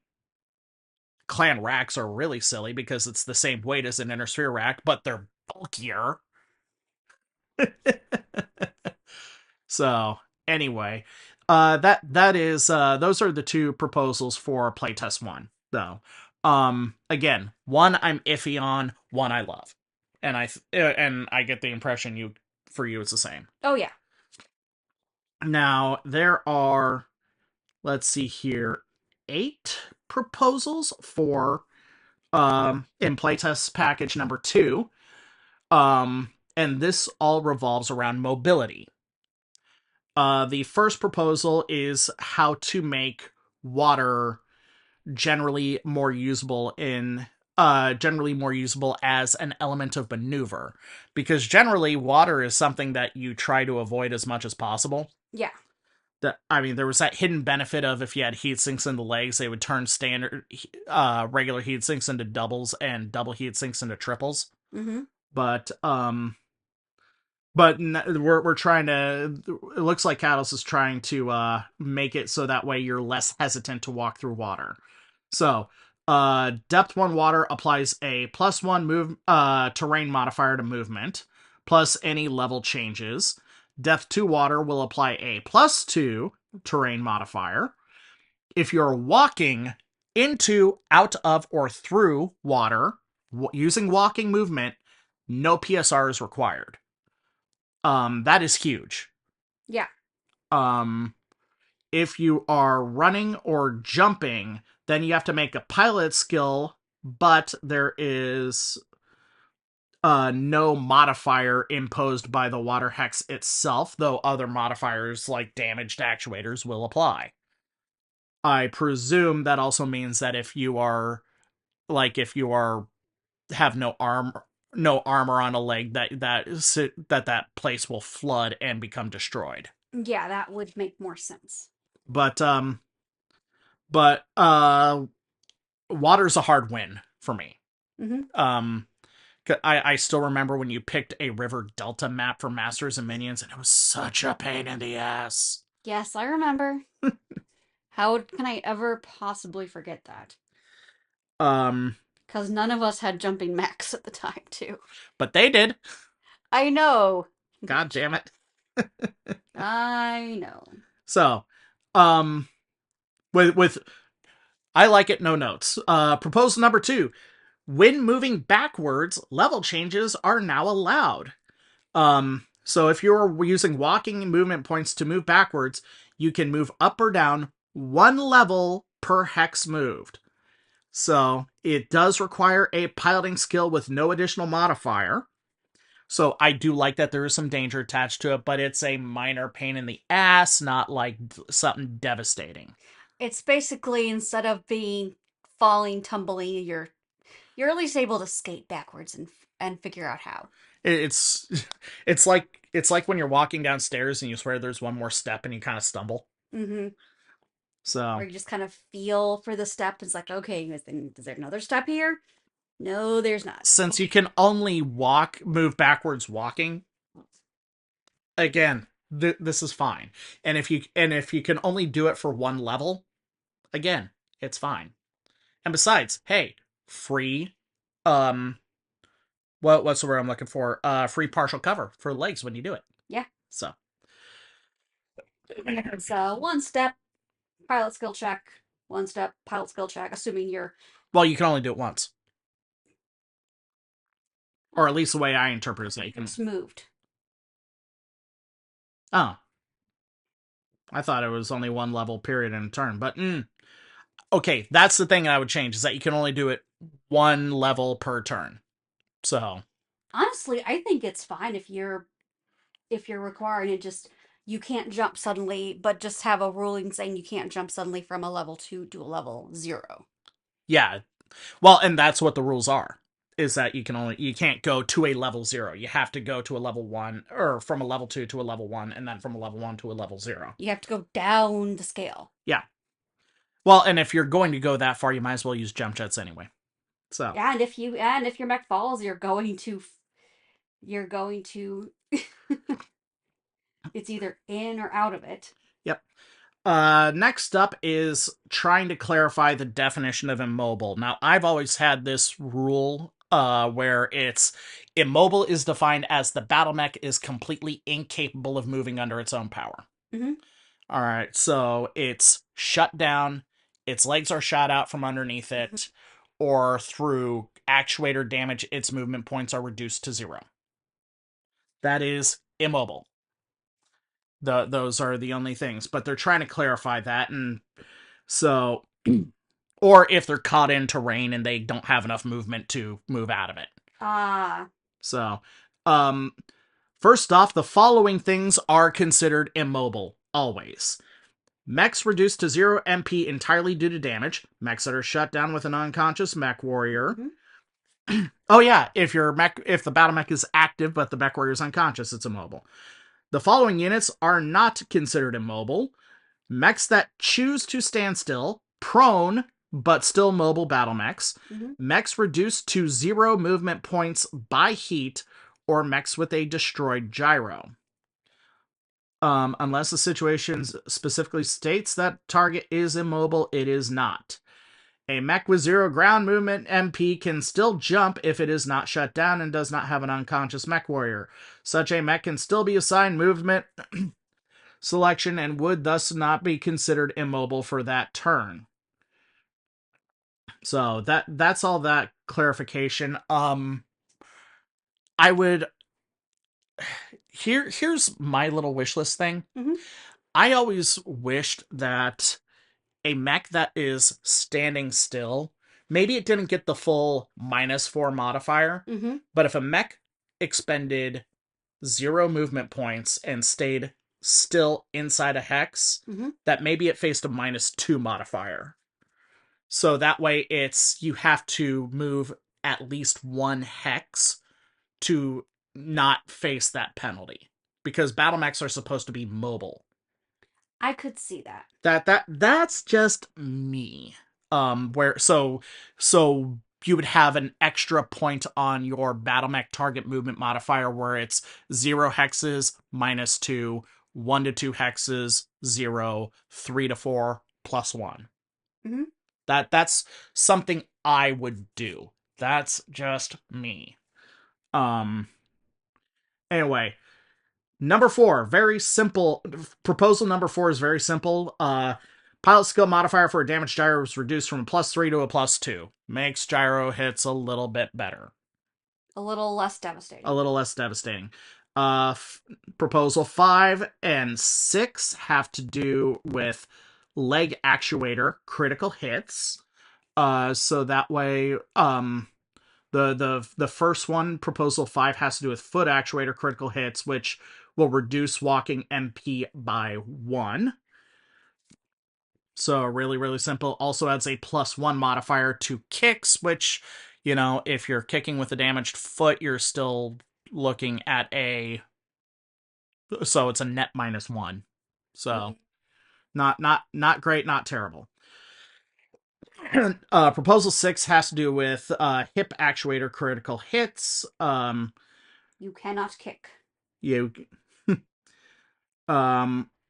clan racks are really silly because it's the same weight as an inner sphere rack, but they're bulkier. So anyway, that is those are the 2 proposals for playtest 1, though. Again, one I'm iffy on, one I love, and I get the impression for you it's the same. Oh, yeah. Now there are, let's see here, 8 proposals for in playtest package number 2. And this all revolves around mobility. The first proposal is how to make water generally more usable as an element of maneuver, because generally water is something that you try to avoid as much as possible. Yeah. There was that hidden benefit of if you had heat sinks in the legs, they would turn standard regular heat sinks into doubles and double heat sinks into triples. Mm-hmm. But we're trying to. It looks like Catalyst is trying to make it so that way you're less hesitant to walk through water. So, depth 1 water applies a +1 terrain modifier to movement, plus any level changes. Depth 2 water will apply a +2 terrain modifier. If you're walking into, out of, or through water using walking movement, no PSR is required. That is huge. Yeah. If you are running or jumping, then you have to make a pilot skill, but there is no modifier imposed by the water hex itself, though other modifiers like damaged actuators will apply. I presume that also means that if you are have no armor on a leg, that place will flood and become destroyed. Yeah, that would make more sense. But water's a hard win for me. Mm-hmm. I still remember when you picked a River Delta map for Masters and Minions, and it was such a pain in the ass. Yes, I remember. How can I ever possibly forget that? Because none of us had jumping mechs at the time, too. But they did. I know. God damn it. I know. So, with I like it, no notes. Proposal number 2. When moving backwards, level changes are now allowed. So if you're using walking movement points to move backwards, you can move up or down one level per hex moved. So it does require a piloting skill with no additional modifier. So I do like that there is some danger attached to it, but it's a minor pain in the ass, not like something devastating. It's basically, instead of being falling, tumbling, you're at least able to skate backwards and figure out how. It's it's like when you're walking downstairs and you swear there's one more step and you kind of stumble. Mm-hmm. Or So you just kind of feel for the step. It's like, okay, is there another step here? No, there's not. since you Okay. can only move backwards walking, again, this is fine. And if you can only do it for one level, again, it's fine. And besides, hey, free um what's the word I'm looking for? Free partial cover for legs when you do it. Yeah. So It's one step pilot skill check, one step pilot skill check, assuming you're well, you can only do it once. Or at least the way I interpret it is that you can. it's moved. Oh, I thought it was only one level period in a turn, but okay, that's the thing I would change is that you can only do it one level per turn. So Honestly, I think it's fine if you're requiring it, just you can't jump suddenly, but just have a ruling saying you can't jump suddenly from a level 2 to a level 0. yeah, well, and that's what the rules are. Is that you can't go to a level 0. You have to go to a level 1, or from a level 2 to a level 1, and then from a level 1 to a level 0. You have to go down the scale. Yeah. Well, and if you're going to go that far, you might as well use jump jets anyway. So Yeah, and if your mech falls, you're going to it's either in or out of it. yep. Next up is trying to clarify the definition of immobile. Now, I've always had this rule where it's immobile is defined as the battle mech is completely incapable of moving under its own power. Mm-hmm. All right, so it's shut down, its legs are shot out from underneath it, or through actuator damage, its movement points are reduced to 0. That is immobile. Those are the only things, but they're trying to clarify that, and so, or if they're caught in terrain and they don't have enough movement to move out of it. Ah. So, um, first off, the following things are considered immobile always. Mechs reduced to 0 MP entirely due to damage. Mechs that are shut down with an unconscious mech warrior. Mm-hmm. Oh yeah, if the battle mech is active but the mech warrior is unconscious, it's immobile. The following units are not considered immobile. Mechs that choose to stand still, prone, but still mobile battle mechs. Mm-hmm. Mechs reduced to 0 movement points by heat, or mechs with a destroyed gyro. Unless the situation specifically states that target is immobile, it is not. A mech with 0 ground movement MP can still jump if it is not shut down and does not have an unconscious mech warrior. Such a mech can still be assigned movement selection and would thus not be considered immobile for that turn. So that's all that clarification. I would here's my little wish list thing. Mm-hmm. I always wished that a mech that is standing still, maybe it didn't get the full -4 modifier, Mm-hmm. but if a mech expended 0 movement points and stayed still inside a hex, Mm-hmm. that maybe it faced a -2 modifier. So that way you have to move at least one hex to not face that penalty. Because battle mechs are supposed to be mobile. I could see that. That's just me. Where so you would have an extra point on your battle mech target movement modifier where it's 0 hexes -2, 1 to 2 hexes 0, 3 to 4 +1. Mm-hmm. That's something I would do. That's just me. Um anyway, number 4, very simple. Proposal number 4 is very simple. Pilot skill modifier for a damage gyro is reduced from a +3 to a +2. Makes gyro hits a little bit better. A little less A devastating. little less devastating. Uh, Proposal 5 and 6 have to do with leg actuator critical hits. So that way, the first one, Proposal 5, has to do with foot actuator critical hits, which will reduce walking MP by 1. So really, really simple. Also adds a +1 modifier to kicks, which, if you're kicking with a damaged foot, you're still looking at so it's a net -1. So not great, not terrible. Proposal 6 has to do with hip actuator critical hits. You cannot kick. You Kick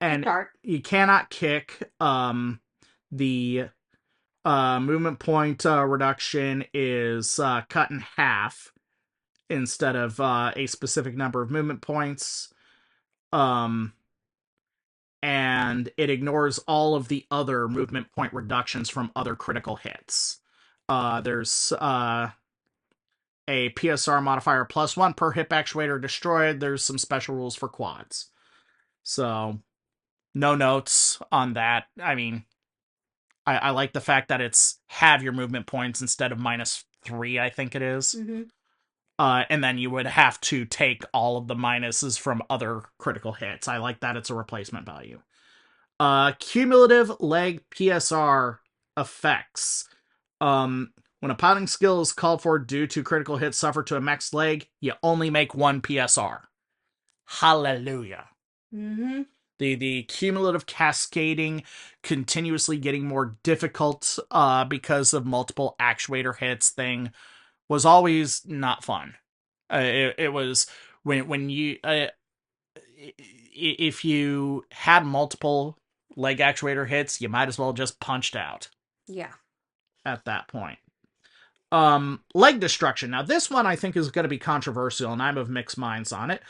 and dart. you cannot kick. The movement point reduction is cut in half instead of a specific number of movement points. And it ignores all of the other movement point reductions from other critical hits. There's a PSR modifier +1 per hip actuator destroyed. There's some special rules for quads. So, no notes on that. I mean, I like the fact that it's have your movement points instead of -3, I think it is. Mm-hmm. And then you would have to take all of the minuses from other critical hits. I like that it's a replacement value. Cumulative leg PSR effects. When a piloting skill is called for due to critical hits suffered to a mech's leg, you only make 1 PSR. Hallelujah. Mm-hmm. The cumulative cascading, continuously getting more difficult because of multiple actuator hits thing was always not fun. It was when you if you had multiple leg actuator hits, you might as well just punched out. Yeah. At that point. Leg destruction. Now this one I think is going to be controversial, and I'm of mixed minds on it,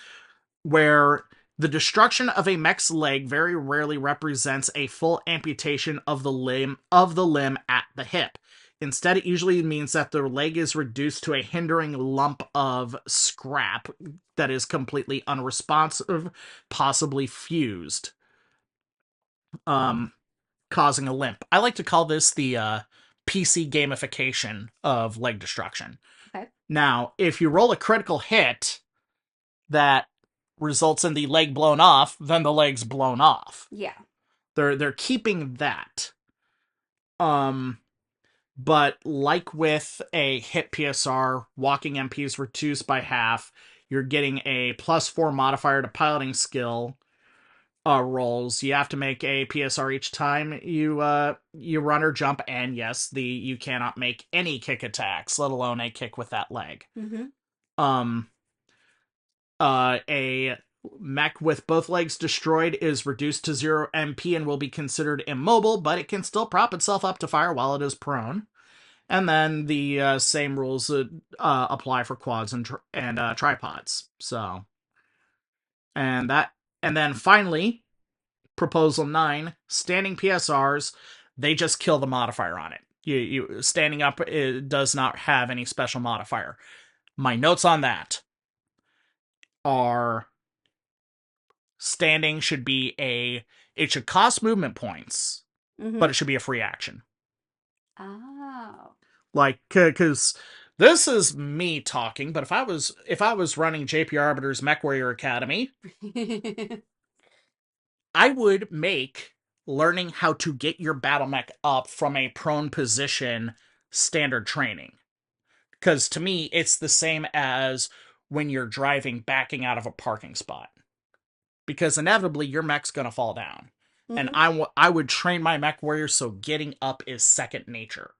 where the destruction of a mech's leg very rarely represents a full amputation of the limb at the hip. Instead, it usually means that the leg is reduced to a hindering lump of scrap that is completely unresponsive, possibly fused, causing a limp. I like to call this the PC gamification of leg destruction. Okay. Now, if you roll a critical hit that results in the leg blown off, then the leg's blown off. Yeah. They're keeping that. But like with a hit PSR, walking MP is reduced by half. You're getting a +4 modifier to piloting skill rolls. You have to make a PSR each time you run or jump, and yes, you cannot make any kick attacks, let alone a kick with that leg. Mm-hmm. A mech with both legs destroyed is reduced to 0 MP and will be considered immobile, but it can still prop itself up to fire while it is prone. And then the same rules apply for quads and tripods. So, and then finally, Proposal 9, standing PSRs, they just kill the modifier on it. You standing up, it does not have any special modifier. My notes on that are standing should be it should cost movement points, Mm-hmm. but it should be a free action. Oh. Like, because this is me talking, but if I was running JP Arbiter's Mech Warrior Academy, I would make learning how to get your battle mech up from a prone position standard training. Because to me, it's the same as when you're driving backing out of a parking spot. Because inevitably, your mech's going to fall down. Mm-hmm. And I would train my mech warrior so getting up is second nature.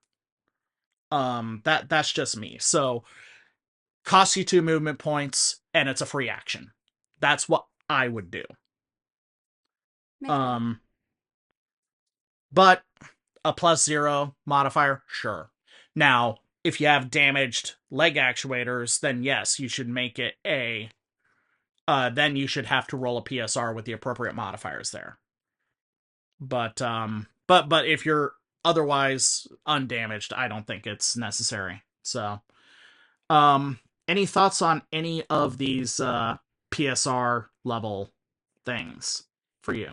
That's just me. So, costs you 2 movement points, and it's a free action. That's what I would do. But a +0 modifier, sure. Now, if you have damaged leg actuators, then yes, you should make it then you should have to roll a PSR with the appropriate modifiers there. But if you're otherwise undamaged, I don't think it's necessary. So, any thoughts on any of these PSR level things for you.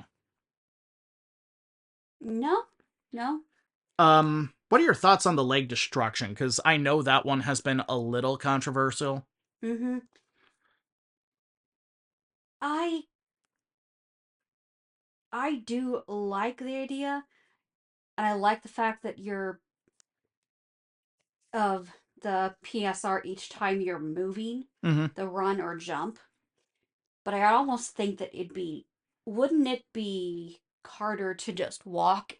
No, no. What are your thoughts on the leg destruction? Because I know that one has been a little controversial. Mm-hmm. I I do like the idea, and I like the fact that you're of the PSR each time you're moving, Mm-hmm. the run or jump. But I almost think that wouldn't it be harder to just walk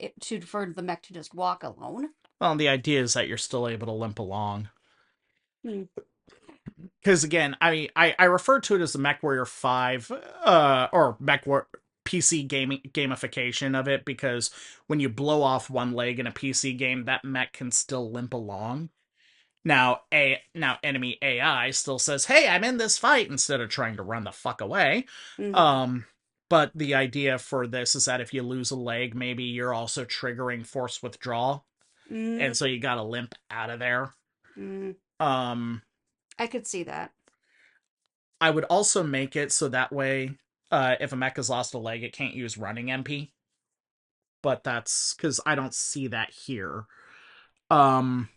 for the mech to just walk alone? Well, the idea is that you're still able to limp along. Hmm. Because again, I refer to it as the MechWarrior 5, or MechWarrior PC gaming gamification of it, because when you blow off one leg in a PC game, that mech can still limp along. Now enemy AI still says, "Hey, I'm in this fight," instead of trying to run the fuck away. Mm-hmm. Um, but the idea for this is that if you lose a leg, maybe you're also triggering force withdrawal, and so you got to limp out of there. Mm-hmm. Um, I could see that. I would also make it so that way, if a mech has lost a leg, it can't use running MP. But that's because I don't see that here. Um,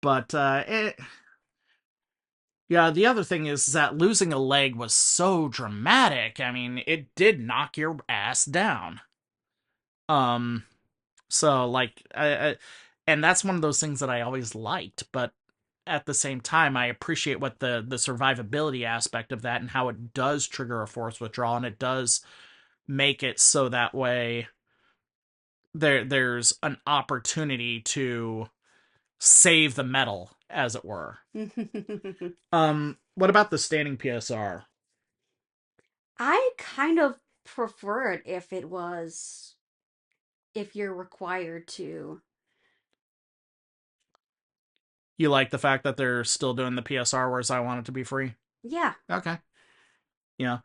but yeah, the other thing is that losing a leg was so dramatic. I mean, it did knock your ass down. Um, so like, and that's one of those things that I always liked. But at the same time, I appreciate what the survivability aspect of that and how it does trigger a force withdrawal, and it does make it so that way there's an opportunity to save the metal, as it were. What about the standing PSR? I kind of prefer it if you're required to. You like the fact that they're still doing the PSR, whereas I want it to be free? Yeah. Okay. Yeah.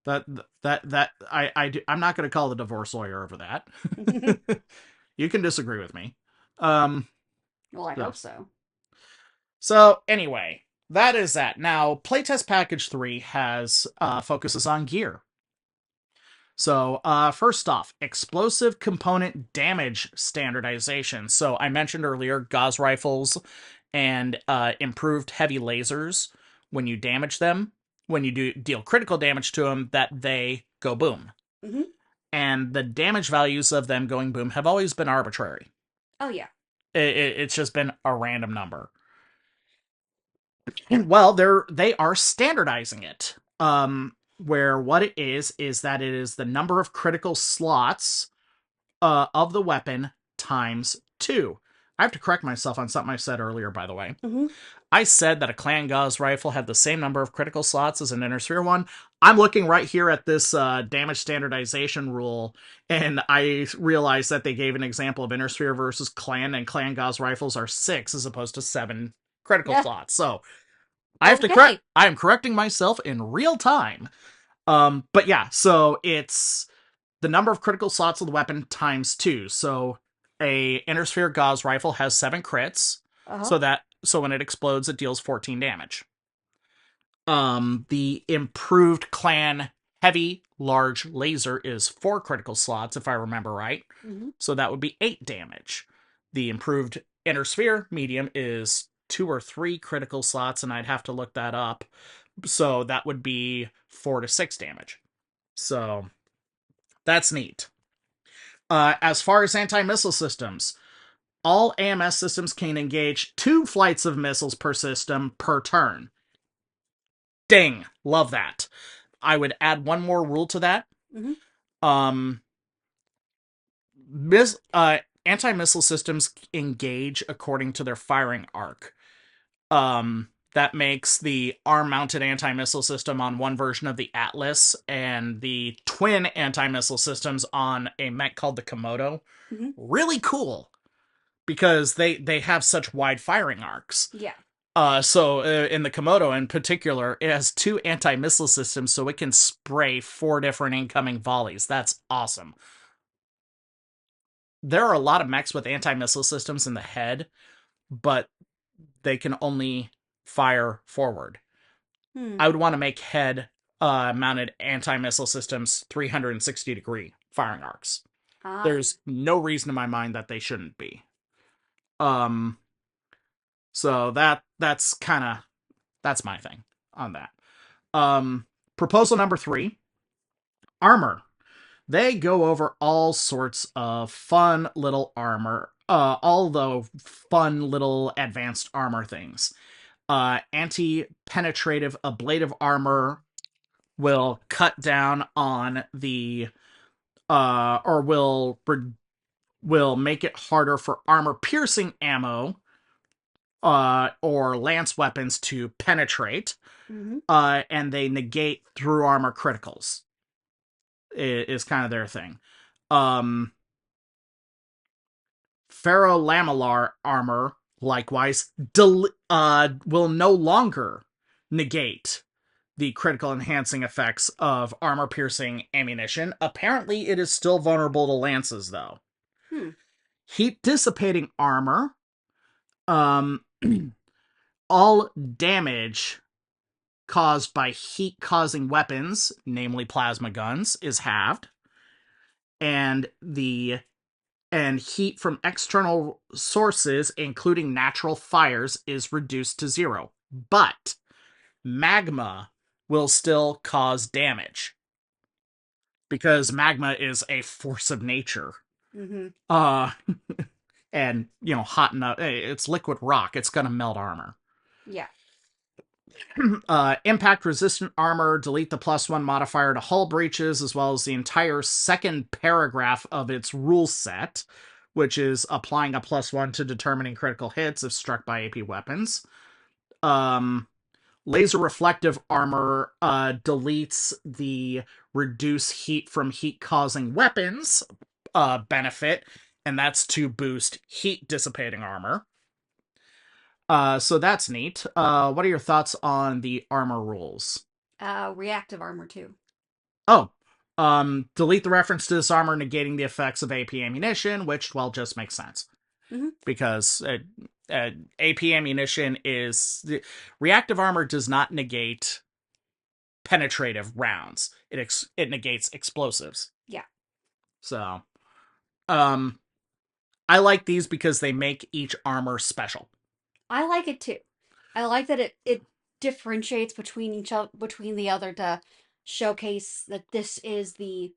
I'm not going to call the divorce lawyer over that. Well, You can disagree with me. Um, I so hope so. anyway, that is that. Now, playtest package 3 has focuses on gear. So, first off, explosive component damage standardization. So, I mentioned earlier Gauss rifles and improved heavy lasers. When you damage them, when you deal critical damage to them, that they go boom. Mm-hmm. And the damage values of them going boom have always been arbitrary. Oh yeah. It's just been a random number. Well, they are standardizing it. Where what it is that it is the number of critical slots of the weapon times 2. I have to correct myself on something I said earlier, by the way. Mm-hmm. I said that a Clan Gauss rifle had the same number of critical slots as an Inner Sphere one. I'm looking right here at this damage standardization rule, and I realized that they gave an example of Inner Sphere versus Clan, and Clan Gauss rifles are 6 as opposed to 7 critical Yeah. slots. So Okay. I am correcting myself in real time. But yeah, so it's the number of critical slots of the weapon times 2. So a Inner Sphere Gauss rifle has 7 crits, Uh-huh. so when it explodes, it deals 14 damage. The improved Clan heavy large laser is 4 critical slots, if I remember right. Mm-hmm. So that would be 8 damage. The improved Inner Sphere medium is 2 or 3 critical slots, and I'd have to look that up. So that would be 4 to 6 damage. So that's neat. As far as anti-missile systems, all AMS systems can engage 2 flights of missiles per system per turn. Ding! Love that. I would add one more rule to that. Mm-hmm. Um, miss Anti-missile systems engage according to their firing arc. That makes the arm-mounted anti-missile system on one version of the Atlas and the twin anti-missile systems on a mech called the Komodo Mm-hmm. really cool because they have such wide firing arcs. Yeah. So in the Komodo in particular, it has 2 anti-missile systems, so it can spray 4 different incoming volleys. That's awesome. There are a lot of mechs with anti-missile systems in the head, but they can only fire forward. Hmm. I would want to make head mounted anti-missile systems 360-degree firing arcs. Ah. There's no reason in my mind that they shouldn't be. Um, so that's my thing on that. Proposal number 3, armor. They go over all sorts of fun little armor, all the fun little advanced armor things. Anti-penetrative ablative armor will cut down on the or will make it harder for armor piercing ammo or lance weapons to penetrate. Mm-hmm. And they negate through armor criticals. Is kind of their thing. Um, Ferrolamellar armor, likewise, will no longer negate the critical enhancing effects of armor piercing ammunition. Apparently, it is still vulnerable to lances, though. Hmm. Heat dissipating armor, um, all damage caused by heat causing weapons, namely plasma guns, is halved. And heat from external sources, including natural fires, is reduced to 0. But magma will still cause damage because magma is a force of nature. Mm-hmm. Uh, and hot enough. It's liquid rock. It's gonna melt armor. Yeah. Impact resistant armor. Delete the +1 modifier to hull breaches, as well as the entire second paragraph of its rule set, which is applying a +1 to determining critical hits if struck by AP weapons. Laser reflective armor deletes the reduce heat from heat causing weapons benefit, and that's to boost heat dissipating armor. So that's neat. What are your thoughts on the armor rules? Reactive armor too. Oh, delete the reference to this armor negating the effects of AP ammunition, which, well, just makes sense. Mm-hmm. Because AP ammunition is... Reactive armor does not negate penetrative rounds. It negates explosives. Yeah. So, um, I like these because they make each armor special. I like it too. I like that it differentiates between between the other to showcase that this is the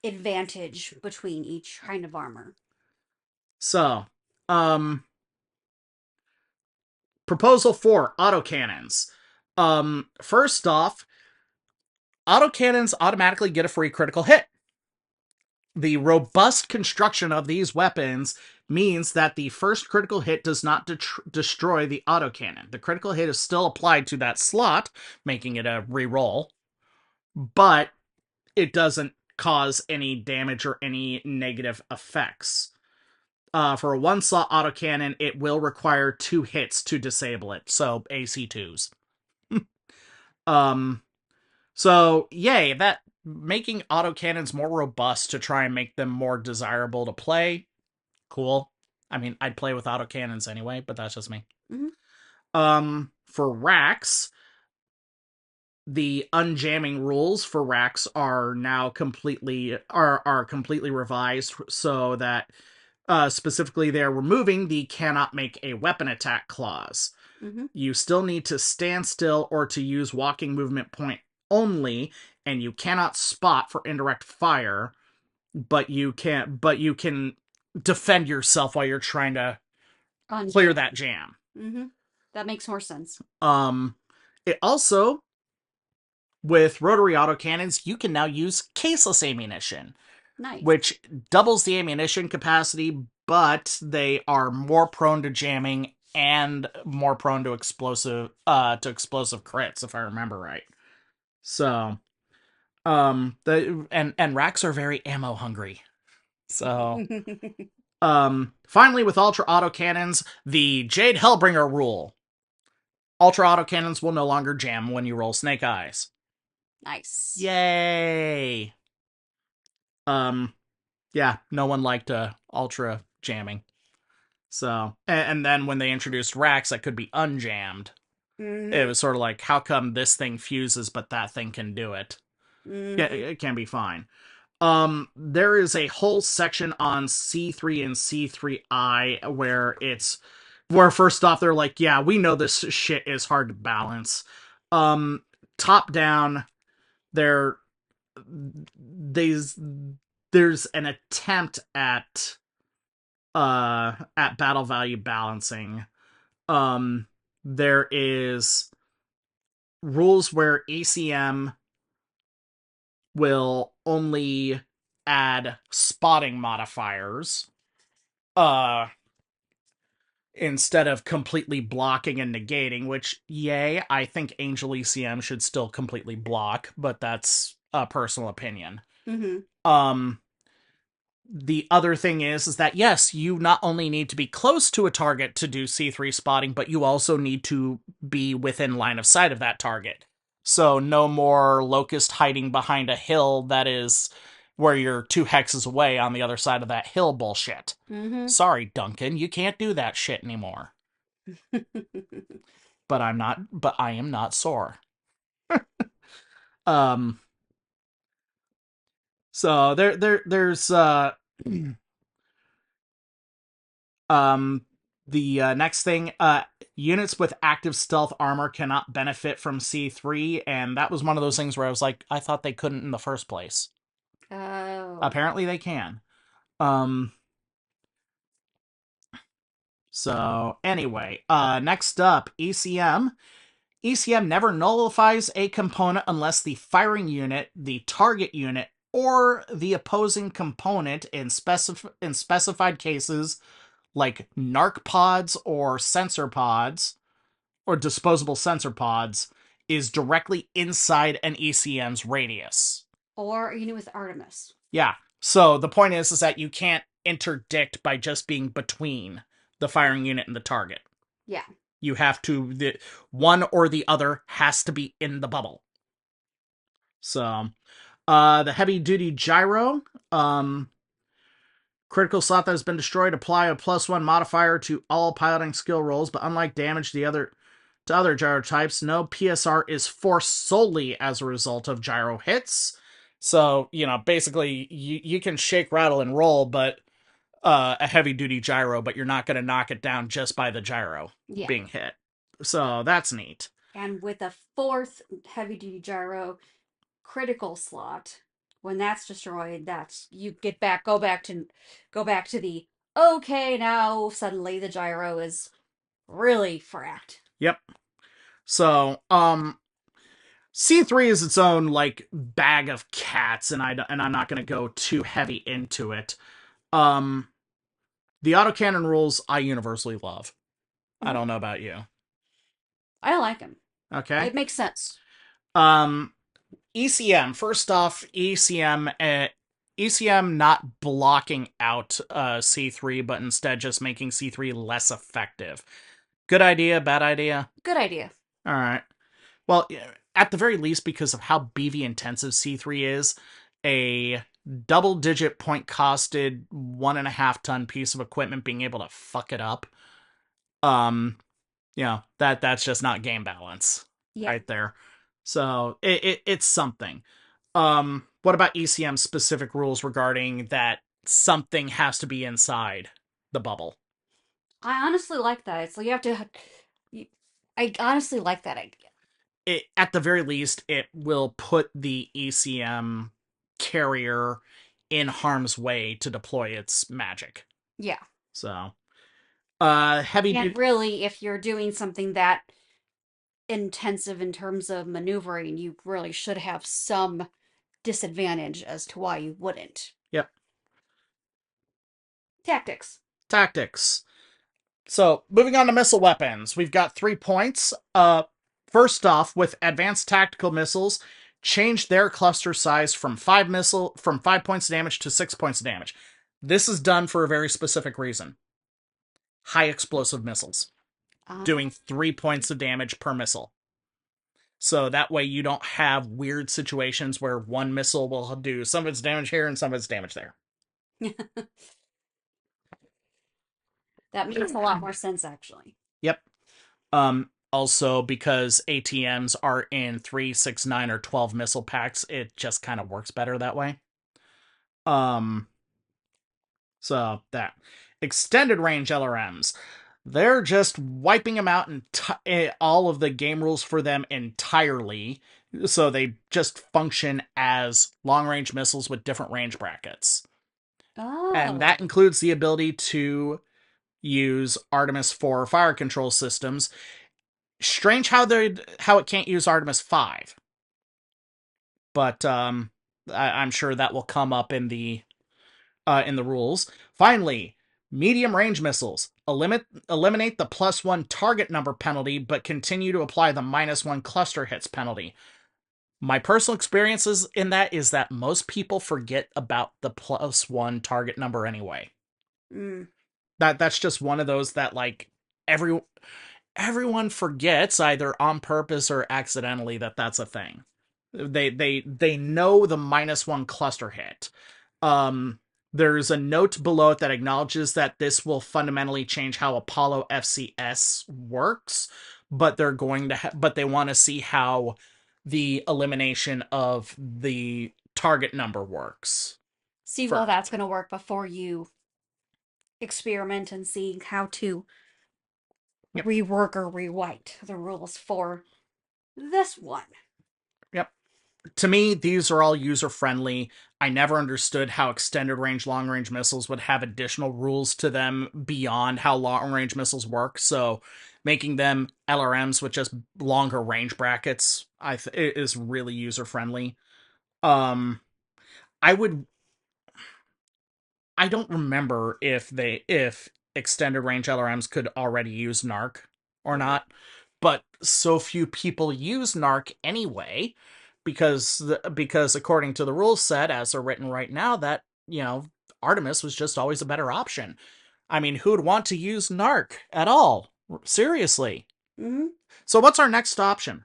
advantage between each kind of armor. So, um, proposal 4, autocannons. First off, autocannons automatically get a free critical hit. The robust construction of these weapons means that the first critical hit does not destroy the autocannon. The critical hit is still applied to that slot, making it a reroll, but it doesn't cause any damage or any negative effects. For a one-slot autocannon, it will require 2 hits to disable it, so AC2s. um, So, yay, that making autocannons more robust to try and make them more desirable to play. Cool. I mean, I'd play with autocannons anyway, but that's just me. Mm-hmm. For racks, the unjamming rules for racks are now completely revised so that specifically they're removing the cannot make a weapon attack clause. Mm-hmm. You still need to stand still or to use walking movement point only, and you cannot spot for indirect fire, but you can defend yourself while you're trying to clear that jam. Mm-hmm. That makes more sense. Um it also, with rotary autocannons, you can now use caseless ammunition, Nice. which doubles the ammunition capacity, but they are more prone to jamming and more prone to explosive crits, if I remember right. So, the and racks are very ammo hungry. So, finally, with ultra autocannons, the Jade Hellbringer rule. Ultra autocannons will no longer jam when you roll snake eyes. Nice. Yay! Yeah, no one liked ultra jamming. So, and then when they introduced racks that could be unjammed, It Mm-hmm. was sort of like, how come this thing fuses but that thing can do it? Yeah, Mm-hmm. it can be fine. There is a whole section on C3 and C3I where first off they're like, yeah, we know this shit is hard to balance. Um, Top down, there there's there's an attempt at battle value balancing. Um, there is rules where ACM will only add spotting modifiers uh instead of completely blocking and negating, which yay, I think Angel ECM should still completely block, but that's a personal opinion. Mm-hmm. Um the other thing is that yes, you not only need to be close to a target to do C3 spotting, but you also need to be within line of sight of that target. So no more locust hiding behind a hill that is where you're 2 hexes away on the other side of that hill bullshit. Mm-hmm. Sorry, Duncan, you can't do that shit anymore. But I am not sore. Um so there's Um, the next thing, units with active stealth armor cannot benefit from C3, and that was one of those things where I was like, I thought they couldn't in the first place. Oh. Apparently they can. Um, so anyway, next up, ECM. ECM never nullifies a component unless the firing unit, the target unit, or the opposing component in specified cases like narc pods or sensor pods or disposable sensor pods is directly inside an ECM's radius. Or a unit with Artemis. Yeah. So the point is that you can't interdict by just being between the firing unit and the target. Yeah. You have to the one or the other has to be in the bubble. So the heavy duty gyro, critical slot that has been destroyed, apply a +1 modifier to all piloting skill rolls, but unlike damage to other gyro types, no PSR is forced solely as a result of gyro hits. So, basically you can shake, rattle, and roll, but a heavy duty gyro, but you're not gonna knock it down just by the gyro Yeah. being hit. So that's neat. And with a fourth heavy duty gyro critical slot, when that's destroyed, that's you get back go back to the okay, now suddenly the gyro is really fracked. Yep. So, C3 is its own like bag of cats, and I'm not gonna go too heavy into it. Um, the autocannon rules I universally love. I Mhm. don't know about you. I like him. Okay. It makes sense. Um, ECM. First off, ECM not blocking out C3, but instead just making C3 less effective. Good idea, bad idea? Good idea. All right. Well, yeah, at the very least, because of how BV intensive C3 is, a double digit point costed 1.5 ton piece of equipment being able to fuck it up, um, that's just not game balance Yeah. right there. So it's something. What about ECM specific rules regarding that something has to be inside the bubble? I honestly like that. So you have to. I honestly like that idea. At the very least, it will put the ECM carrier in harm's way to deploy its magic. Yeah. So, heavy And duty. really, if you're doing something that intensive in terms of maneuvering, you really should have some disadvantage as to why you wouldn't. Yep. Tactics. Tactics. So, moving on to missile weapons, we've got 3 points. First off, with advanced tactical missiles, change their cluster size from 5 points of damage to 6 points of damage. This is done for a very specific reason. High explosive missiles, Uh, doing 3 points of damage per missile. So that way you don't have weird situations where one missile will do some of its damage here and some of its damage there. that makes a lot more sense, actually. Yep. Also, because ATMs are in 3, 6, 9, or 12 missile packs, it just kind of works better that way. Um, so that extended range LRMs, they're just wiping them out and all of the game rules for them entirely. So they just function as long range missiles with different range brackets. And Oh. that includes the ability to use Artemis 4 fire control systems. Strange how it can't use Artemis 5. But I'm sure that will come up in the rules. Finally, medium range missiles. Eliminate the +1 target number penalty, but continue to apply the -1 cluster hits penalty. My personal experiences in that is that most people forget about the +1 target number anyway. Mm. That's just one of those that like every everyone forgets either on purpose or accidentally that that's a thing. They know the -1 cluster hit. Um, there's a note below it that acknowledges that this will fundamentally change how Apollo FCS works, but but they want to see how the elimination of the target number works See, well, first. that's going to work before you experiment and see how to Yep. rework or rewrite the rules for this one. Yep. To me, these are all user friendly. I never understood how extended range long range missiles would have additional rules to them beyond how long range missiles work. So making them LRMs with just longer range brackets is really user friendly. Um I would I don't remember if extended range LRMs could already use NARC or not, but so few people use NARC anyway because according to the rule set as they're written right now that, Artemis was just always a better option. I mean, who'd want to use NARC at all? Seriously. Mm-hmm. So what's our next option?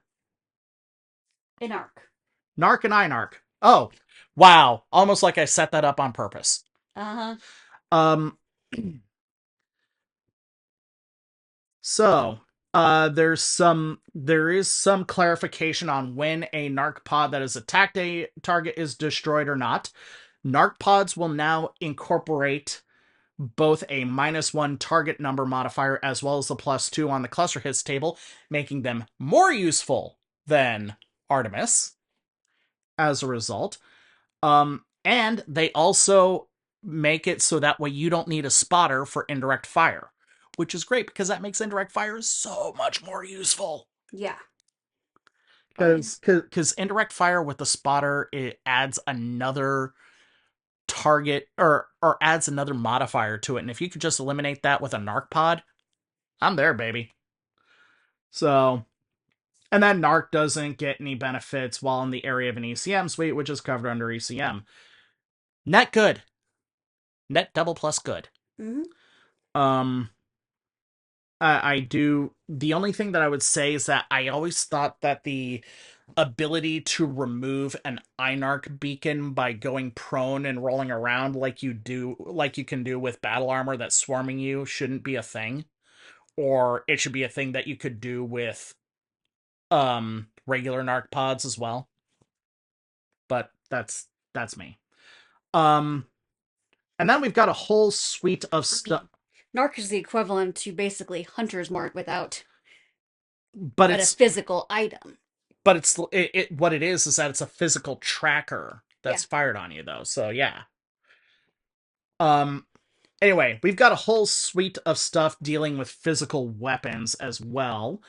An arc. NARC and INARC. Oh, wow. Almost like I set that up on purpose. Uh-huh. Um So, there is some clarification on when a narc pod that has attacked a target is destroyed or not. Narc pods will now incorporate both a -1 target number modifier as well as the +2 on the cluster hits table, making them more useful than Artemis as a result. And they also make it so that way you don't need a spotter for indirect fire, which is great because that makes indirect fire so much more useful. Yeah. Oh, yeah. Because indirect fire with the spotter, it adds another target or adds another modifier to it, and if you could just eliminate that with a narc pod, I'm there, baby. So, and then narc doesn't get any benefits while in the area of an ECM suite, which is covered under ECM. Net good. Net double plus good. Mm-hmm. Um, I do. The only thing that I would say is that I always thought that the ability to remove an Einarch beacon by going prone and rolling around like you can do with battle armor that's swarming you, shouldn't be a thing. Or it should be a thing that you could do with regular narc pods as well. But that's me. Um, and then we've got a whole suite of I stuff. mean, narc is the equivalent to basically hunter's mark without But a it's physical item. what it is that it's a physical tracker Yeah. that's fired on you though. So yeah. Um anyway, we've got a whole suite of stuff dealing with physical weapons as well.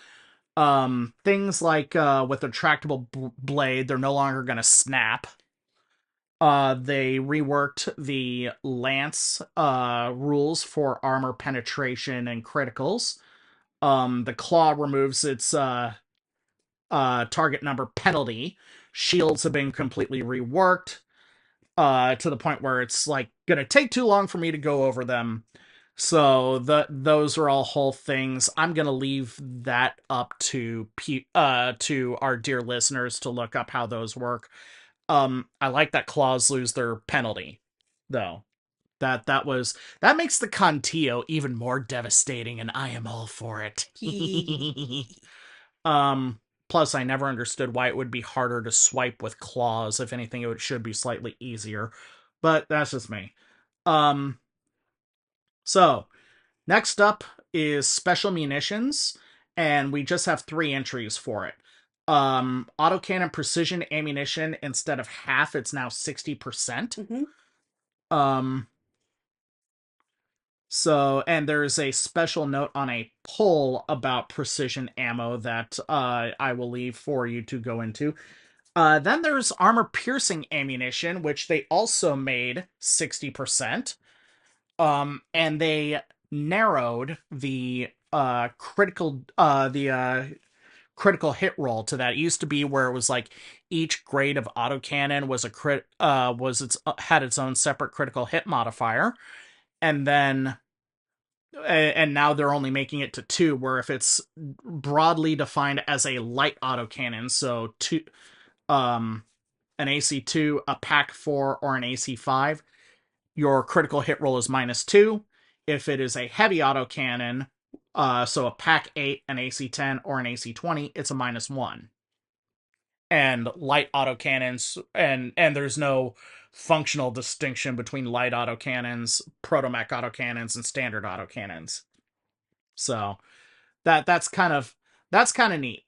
Things like with a retractable blade, they're no longer going to snap. They reworked the lance rules for armor penetration and criticals. The claw removes its target number penalty. Shields have been completely reworked to the point where it's like gonna take too long for me to go over them. So those are all whole things. I'm gonna leave that up to our dear listeners to look up how those work. I like that claws lose their penalty, though. That makes the Contillo even more devastating, and I am all for it. Um, Plus, I never understood why it would be harder to swipe with claws. If anything, it should be slightly easier. But that's just me. Um, so next up is special munitions, and we just have 3 entries for it. Autocannon precision ammunition, instead of half, it's now 60%. Mm-hmm. Um, so, and there's a special note on a poll about precision ammo that I will leave for you to go into. Then there's armor piercing ammunition, which they also made 60%. And they narrowed the critical hit roll to that. It used to be where it was like each grade of autocannon was a crit was its had its own separate critical hit modifier, and then and now they're only making it to 2, where if it's broadly defined as a light autocannon, so two an AC2, a pack 4, or an AC5, your critical hit roll is -2. If it is a heavy autocannon, so a pack 8, an AC10, or an AC20, it's a -1. And light autocannons, and there's no functional distinction between light autocannons, protomech autocannons, and standard autocannons. So that's kind of neat.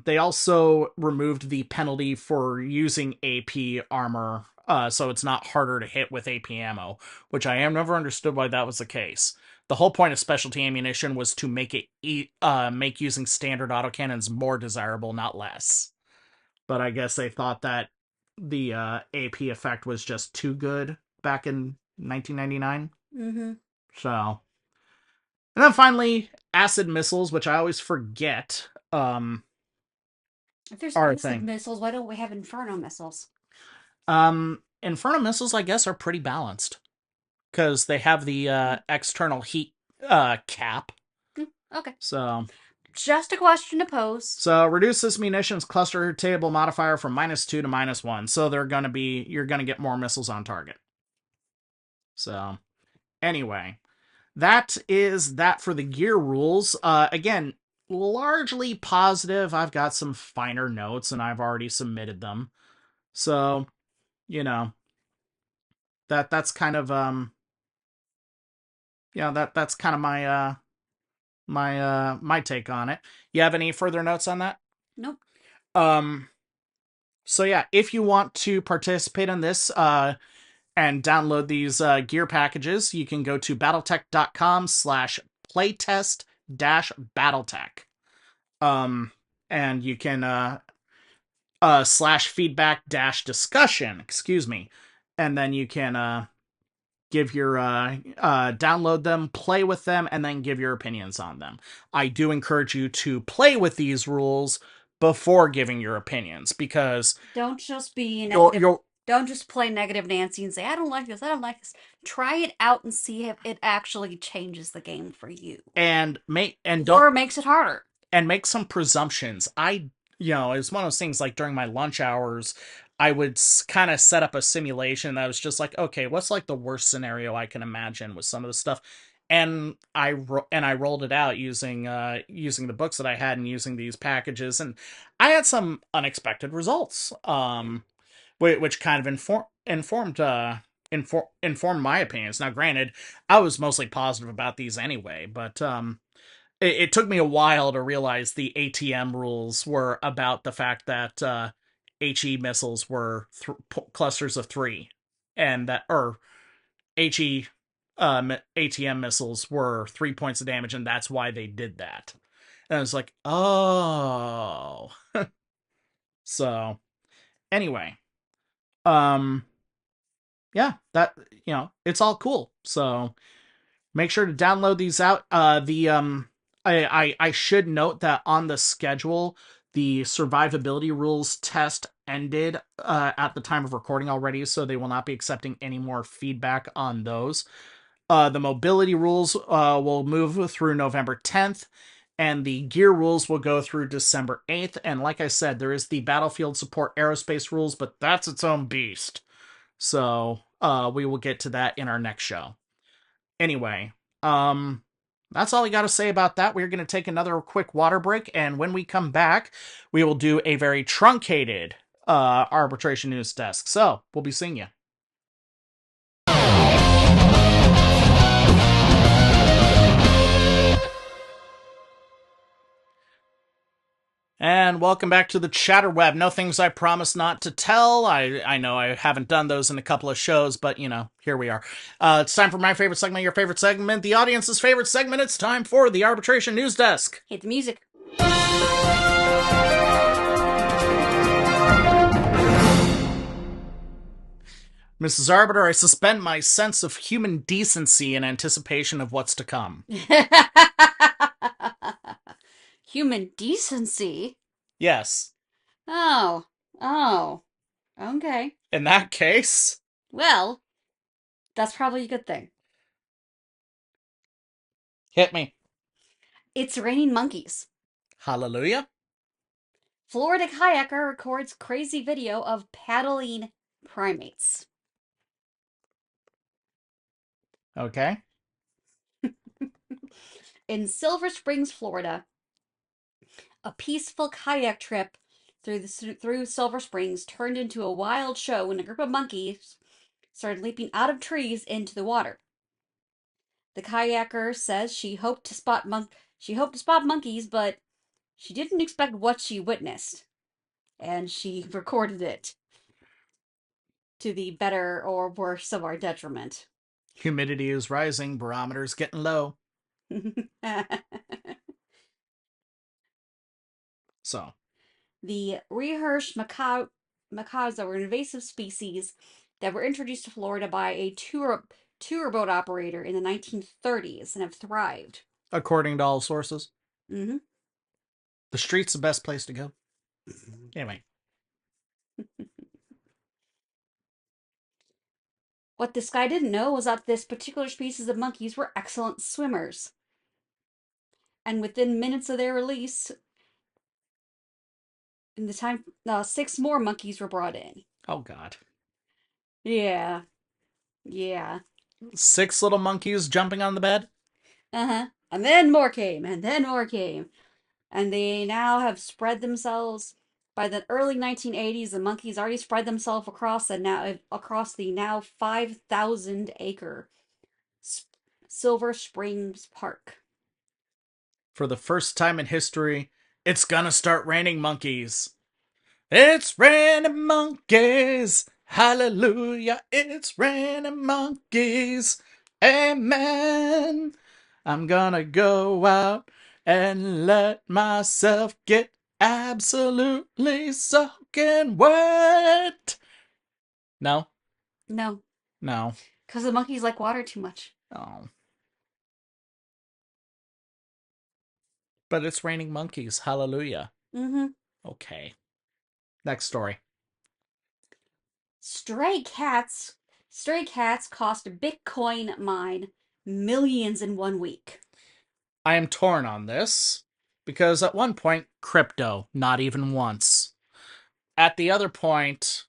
They also removed the penalty for using AP armor, so it's not harder to hit with AP ammo, which I have never understood why that was the case. The whole point of specialty ammunition was to make make using standard autocannons more desirable, not less. But I guess they thought that the AP effect was just too good back in 1999. Mm-hmm. So, and then finally, acid missiles, which I always forget, If there's are a acid thing. missiles, why don't we have inferno missiles? Inferno missiles, I guess, are pretty balanced because they have the Hmm. external heat cap. Okay. So, Just a question to pose. reduces munitions cluster table modifier from -2 to -1. So you're gonna get more missiles on target. So, anyway, that is that for the gear rules. Again, largely positive. I've got some finer notes and I've already submitted them. So, you know, that's kind of that's kind of my take on it. You have any further notes on that? Nope. Um so yeah, if you want to participate in this and download these gear packages, you can go to battletech.com/playtest-battletech. Um and you can /feedback-discussion, excuse me. And then you can give your download them, play with them, and then give your opinions on them. I do encourage you to play with these rules before giving your opinions, because Don't just be you're negative. you're Don't just play negative Nancy and say, I don't like this, I don't like this. Try it out and see if it actually changes the game for you. and make and don't Or makes it harder. and make some presumptions. It's one of those things like during my lunch hours, I would kind of set up a simulation that was just like, okay, what's like the worst scenario I can imagine with some of the stuff, and I rolled it out using the books that I had and using these packages, and I had some unexpected results, which kind of informed my opinions. Now, granted, I was mostly positive about these anyway, but it took me a while to realize the ATM rules were about the fact that HE missiles were clusters of 3, and that or HE ATM missiles were 3 points of damage, and that's why they did that. And I was like, oh. So anyway, um, yeah, it's all cool. So make sure to download these out. I should note that on the schedule, the survivability rules test ended at the time of recording already, so they will not be accepting any more feedback on those. The mobility rules will move through November 10th, and the gear rules will go through December 8th. And like I said, there is the battlefield support aerospace rules, but that's its own beast. So we will get to that in our next show. Anyway, um, That's all I got to say about that. We're going to take another quick water break, and when we come back, we will do a very truncated arbitration news desk. So we'll be seeing you. And welcome back to the Chatterweb. No things I promised not to tell. I know I haven't done those in a couple of shows, but here we are. It's time for my favorite segment, your favorite segment, the audience's favorite segment. It's time for the Arbitration News Desk. Hit the music. Mrs. Arbiter, I suspend my sense of human decency in anticipation of what's to come. Human decency? Yes. Oh. Oh. Okay. In that case, Well, that's probably a good thing. hit me. It's raining monkeys. Hallelujah. Florida kayaker records crazy video of paddling primates. Okay. In Silver Springs, Florida, a peaceful kayak trip through Silver Springs turned into a wild show when a group of monkeys started leaping out of trees into the water. The kayaker says she hoped to spot monkeys, but she didn't expect what she witnessed, and she recorded it to the better or worse of our detriment. Humidity is rising, barometer's getting low. So, The Rehirsch macaws were invasive species that were introduced to Florida by a tour boat operator in the 1930s and have thrived. according to all sources, Mm-hmm. the street's the best place to go. Anyway. What this guy didn't know was that this particular species of monkeys were excellent swimmers. And within minutes of their release, in the time, 6 more monkeys were brought in. Oh, God. Yeah. Yeah. 6 little monkeys jumping on the bed? Uh-huh. And then more came, and then more came. And they now have spread themselves. By the early 1980s, the monkeys already spread themselves across the now 5,000 acre Silver Springs Park. For the first time in history, it's gonna start raining monkeys. It's raining monkeys. Hallelujah. It's raining monkeys. Amen. I'm gonna go out and let myself get absolutely soaking wet. No? No, No. because the monkeys like water too much. Oh. But it's raining monkeys. Hallelujah. Mm-hmm. Okay. Next story. Stray cats cost a Bitcoin mine millions in 1 week. I am torn on this because at one point, crypto, not even once. At the other point,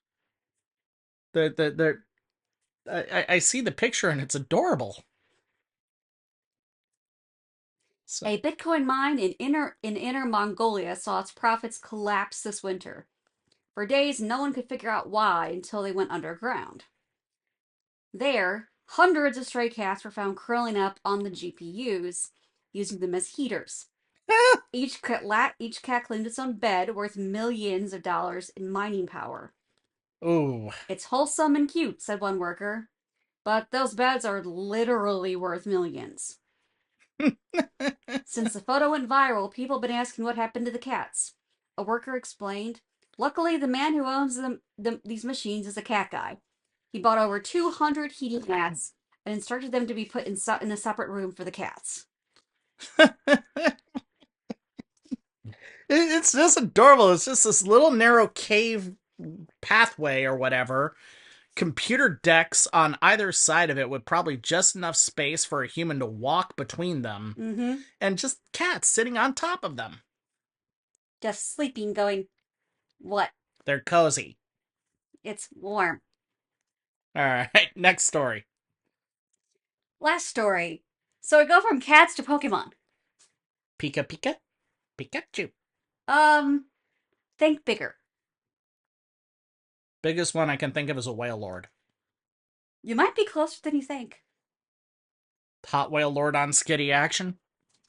I see the picture and it's adorable. So, A Bitcoin mine in inner Mongolia saw its profits collapse this winter. For days, no one could figure out why until they went underground. There, hundreds of stray cats were found curling up on the GPUs, using them as heaters. Each cat claimed its own bed worth millions of dollars in mining power. ooh. It's wholesome and cute, said one worker, but those beds are literally worth millions. Since the photo went viral, people have been asking what happened to the cats. A worker explained, "Luckily, the man who owns these machines is a cat guy. He bought over 200 heating mats and instructed them to be put in a separate room for the cats." It's just adorable. It's just this little narrow cave pathway or whatever. Computer decks on either side of it with probably just enough space for a human to walk between them. Mm-hmm. And just cats sitting on top of them. Just sleeping, going, "What? They're cozy. It's warm." All right, next story. Last story. So we go from cats to Pokemon. Pika Pika, Pikachu. Um, think bigger. Biggest one I can think of is a whale lord. You might be closer than you think. Hot whale lord on skitty action.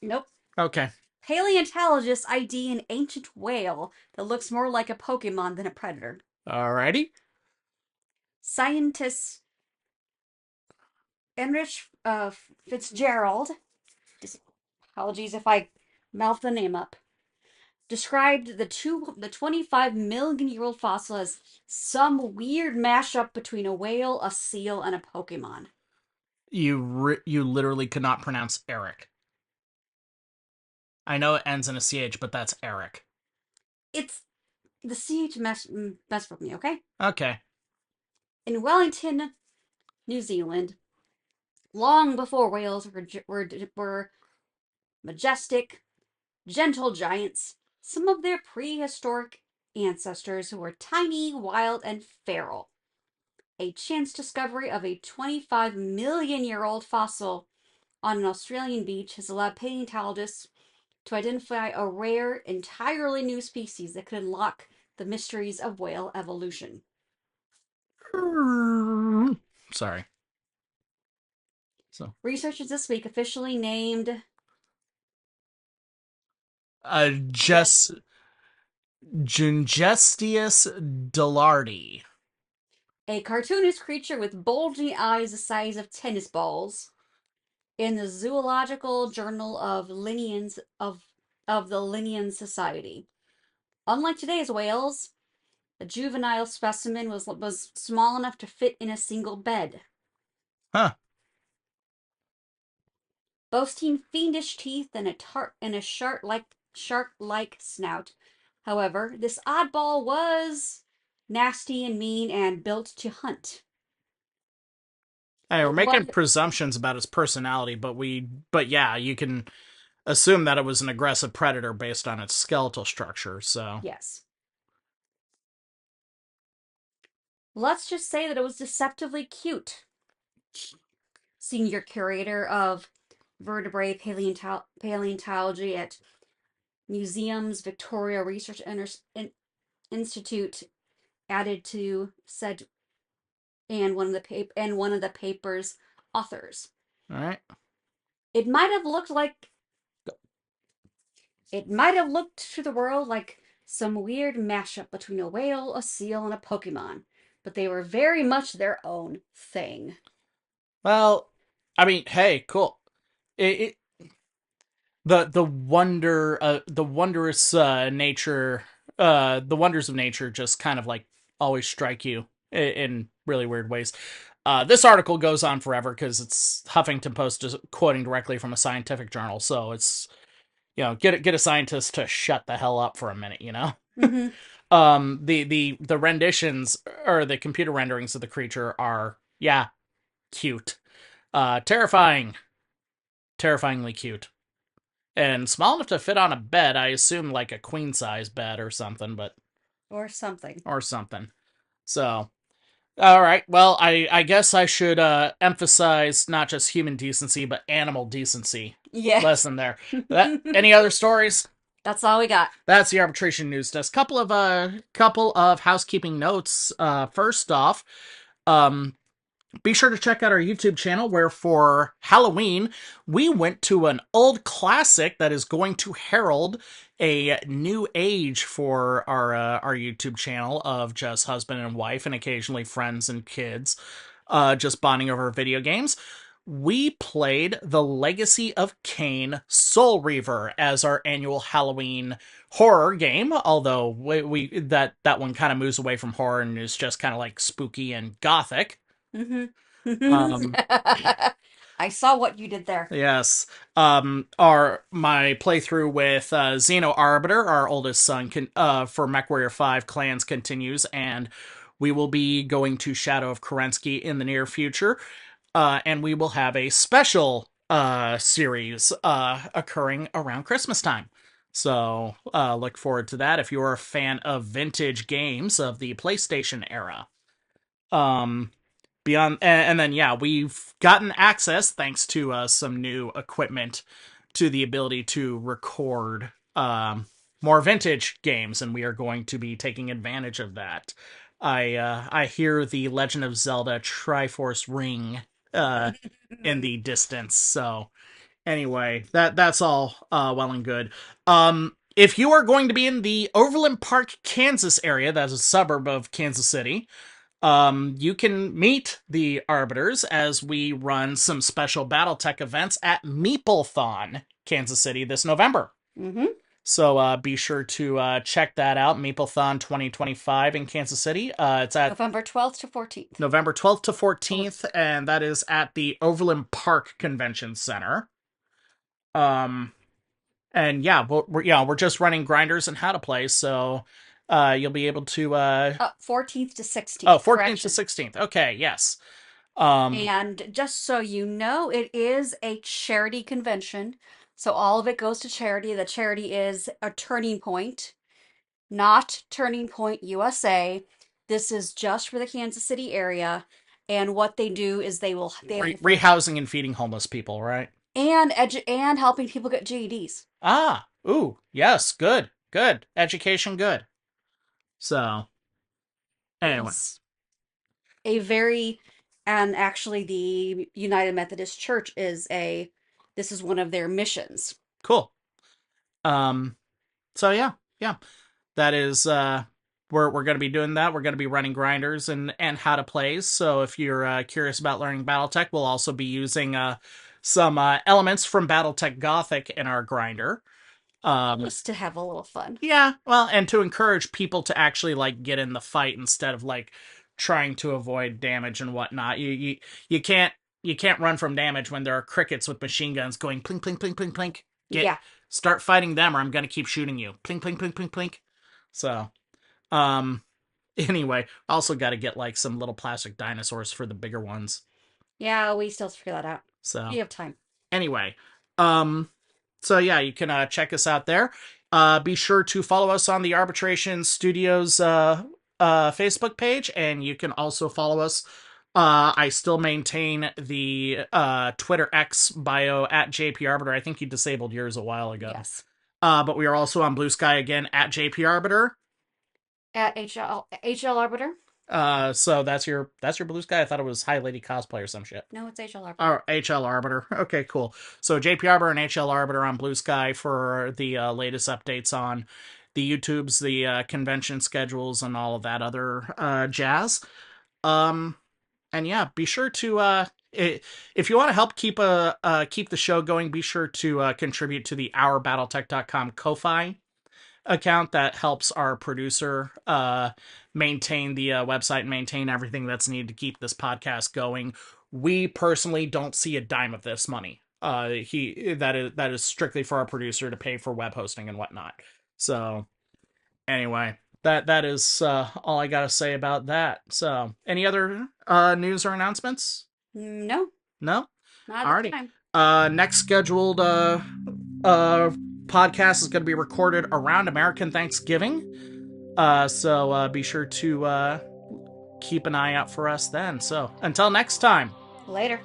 Nope. Okay. Paleontologists ID an ancient whale that looks more like a Pokemon than a predator. Alrighty. Scientists Enrich Fitzgerald, apologies if I mouth the name up, described the 25 million-year-old fossil as some weird mashup between a whale, a seal, and a Pokemon. You literally could not pronounce Eric. I know it ends in a CH, but that's Eric. It's the CH mess with me, okay? Okay. In Wellington, New Zealand, long before whales were majestic, gentle giants, some of their prehistoric ancestors were tiny, wild, and feral. A chance discovery of a 25 million-year-old fossil on an Australian beach has allowed paleontologists to identify a rare, entirely new species that could unlock the mysteries of whale evolution. Sorry. So, Researchers this week officially named Jess Gingestius Dillardi. a cartoonish creature with bulging eyes the size of tennis balls in the Zoological Journal of the Linnean Society. Unlike today's whales, the juvenile specimen was small enough to fit in a single bed, Huh. boasting fiendish teeth and a shark-like snout. However, this oddball was nasty and mean and built to hunt. Hey, we're It making was presumptions about his personality, but yeah, you can assume that it was an aggressive predator based on its skeletal structure, so. yes. Let's just say that it was deceptively cute. Senior curator of vertebrate paleontology at Museum's Victoria Research Institute added to said and one of the paper's authors. Alright. It might have looked like it might have looked to the world like some weird mashup between a whale, a seal, and a Pokemon, but they were very much their own thing. Well, I mean, hey, cool. It the wondrous nature the wonders of nature just kind of like always strike you in really weird ways. This article goes on forever because it's Huffington Post just quoting directly from a scientific journal, so it's get a scientist to shut the hell up for a minute, you know. Mm-hmm. The renditions or the computer renderings of the creature are, yeah, cute, terrifying, terrifyingly cute, and small enough to fit on a bed. I assume like a queen size bed or something, but Or something. or something. So, all right. Well, I guess I should emphasize not just human decency but animal decency Yes. lesson there. Any other stories? That's all we got. That's the arbitration news desk. Couple of housekeeping notes. First off, um, be sure to check out our YouTube channel where for Halloween we went to an old classic that is going to herald a new age for our YouTube channel of just husband and wife and occasionally friends and kids just bonding over video games. We played The Legacy of Kain Soul Reaver as our annual Halloween horror game, although we that one kind of moves away from horror and is just kind of like spooky and gothic. Mm-hmm. I saw what you did there. Yes. Our my playthrough with Xeno Arbiter, our oldest son, for MechWarrior 5 clans continues, and we will be going to Shadow of Kerensky in the near future. And we will have a special series occurring around Christmas time. So look forward to that if you're a fan of vintage games of the PlayStation era. Um, beyond, and then yeah, we've gotten access thanks to some new equipment to the ability to record more vintage games, and we are going to be taking advantage of that. I hear the Legend of Zelda Triforce Ring in the distance. So anyway, that's all well and good. If you are going to be in the Overland Park, Kansas area, that's a suburb of Kansas City, you can meet the Arbiters as we run some special Battletech events at Meeplethon, Kansas City this November. Mm-hmm. So be sure to check that out, Meeplethon 2025 in Kansas City. It's at November 12th to 14th. November 12th to 14th, and that is at the Overland Park Convention Center. And yeah, we're just running grinders and how to play, so you'll be able to 14th to 16th. Oh, 14th correction. to 16th. Okay, yes. And just so you know, it is a charity convention. So all of it goes to charity. The charity is a Turning Point, not Turning Point USA. This is just for the Kansas City area. And what they do is they will rehousing and feeding homeless people, right? And helping people get GEDs. Ooh, yes, good. Education, good. So, anyway. Yes. And actually the United Methodist Church this is one of their missions. Cool. So yeah. That is, we're going to be doing that. We're going to be running grinders and how to play. So if you're curious about learning Battletech, we'll also be using some elements from Battletech Gothic in our grinder. Just to have a little fun. Yeah, well, and to encourage people to actually like get in the fight instead of like trying to avoid damage and whatnot. You can't run from damage when there are crickets with machine guns going plink plink plink plink plink. Start fighting them or I'm gonna keep shooting you. Plink plink plink plink plink. So, anyway, also got to get like some little plastic dinosaurs for the bigger ones. Yeah, we still have to figure that out. So you have time. Anyway, so yeah, you can check us out there. Be sure to follow us on the Arbitration Studios Facebook page, and you can also follow us. I still maintain the Twitter X bio at JP Arbiter. I think you disabled yours a while ago. Yes. But we are also on Blue Sky again at JP Arbiter. At HL Arbiter. So that's your Blue Sky. I thought it was High Lady Cosplay or some shit. No, it's HL Arbiter. Oh, HL Arbiter. Okay, cool. So JP Arbiter and HL Arbiter on Blue Sky for the latest updates on the YouTubes, the convention schedules, and all of that other jazz. And yeah, be sure to if you want to help keep the show going, be sure to contribute to the OurBattletech.com Ko-Fi account that helps our producer maintain the website and maintain everything that's needed to keep this podcast going. We personally don't see a dime of this money. That is strictly for our producer to pay for web hosting and whatnot. So anyway, that is all I gotta say about that. So any other news or announcements? No, not at the time. Next scheduled podcast is going to be recorded around American Thanksgiving. So be sure to keep an eye out for us then. So until next time. Later.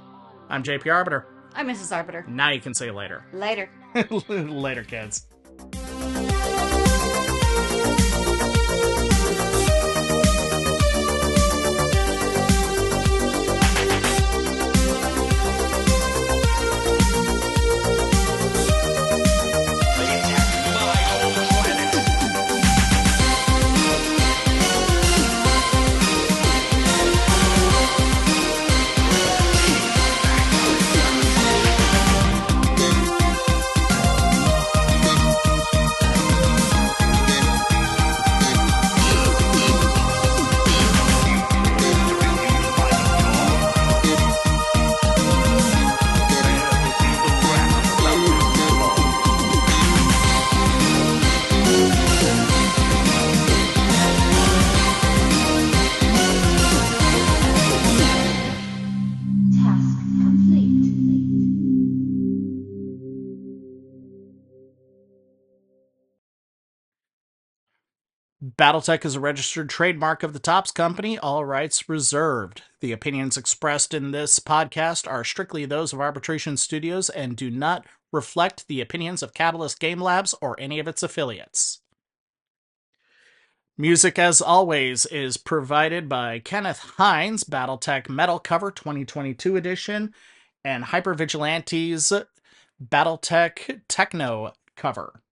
I'm JP Arbiter. I'm Mrs. Arbiter. Now you can say later. Later. Later, kids. Battletech is a registered trademark of the Tops Company, all rights reserved. The opinions expressed in this podcast are strictly those of Arbitration Studios and do not reflect the opinions of Catalyst Game Labs or any of its affiliates. Music, as always, is provided by Kenneth Hynes, Battletech Metal Cover 2022 edition, and HyperVigilante's Battletech Techno cover.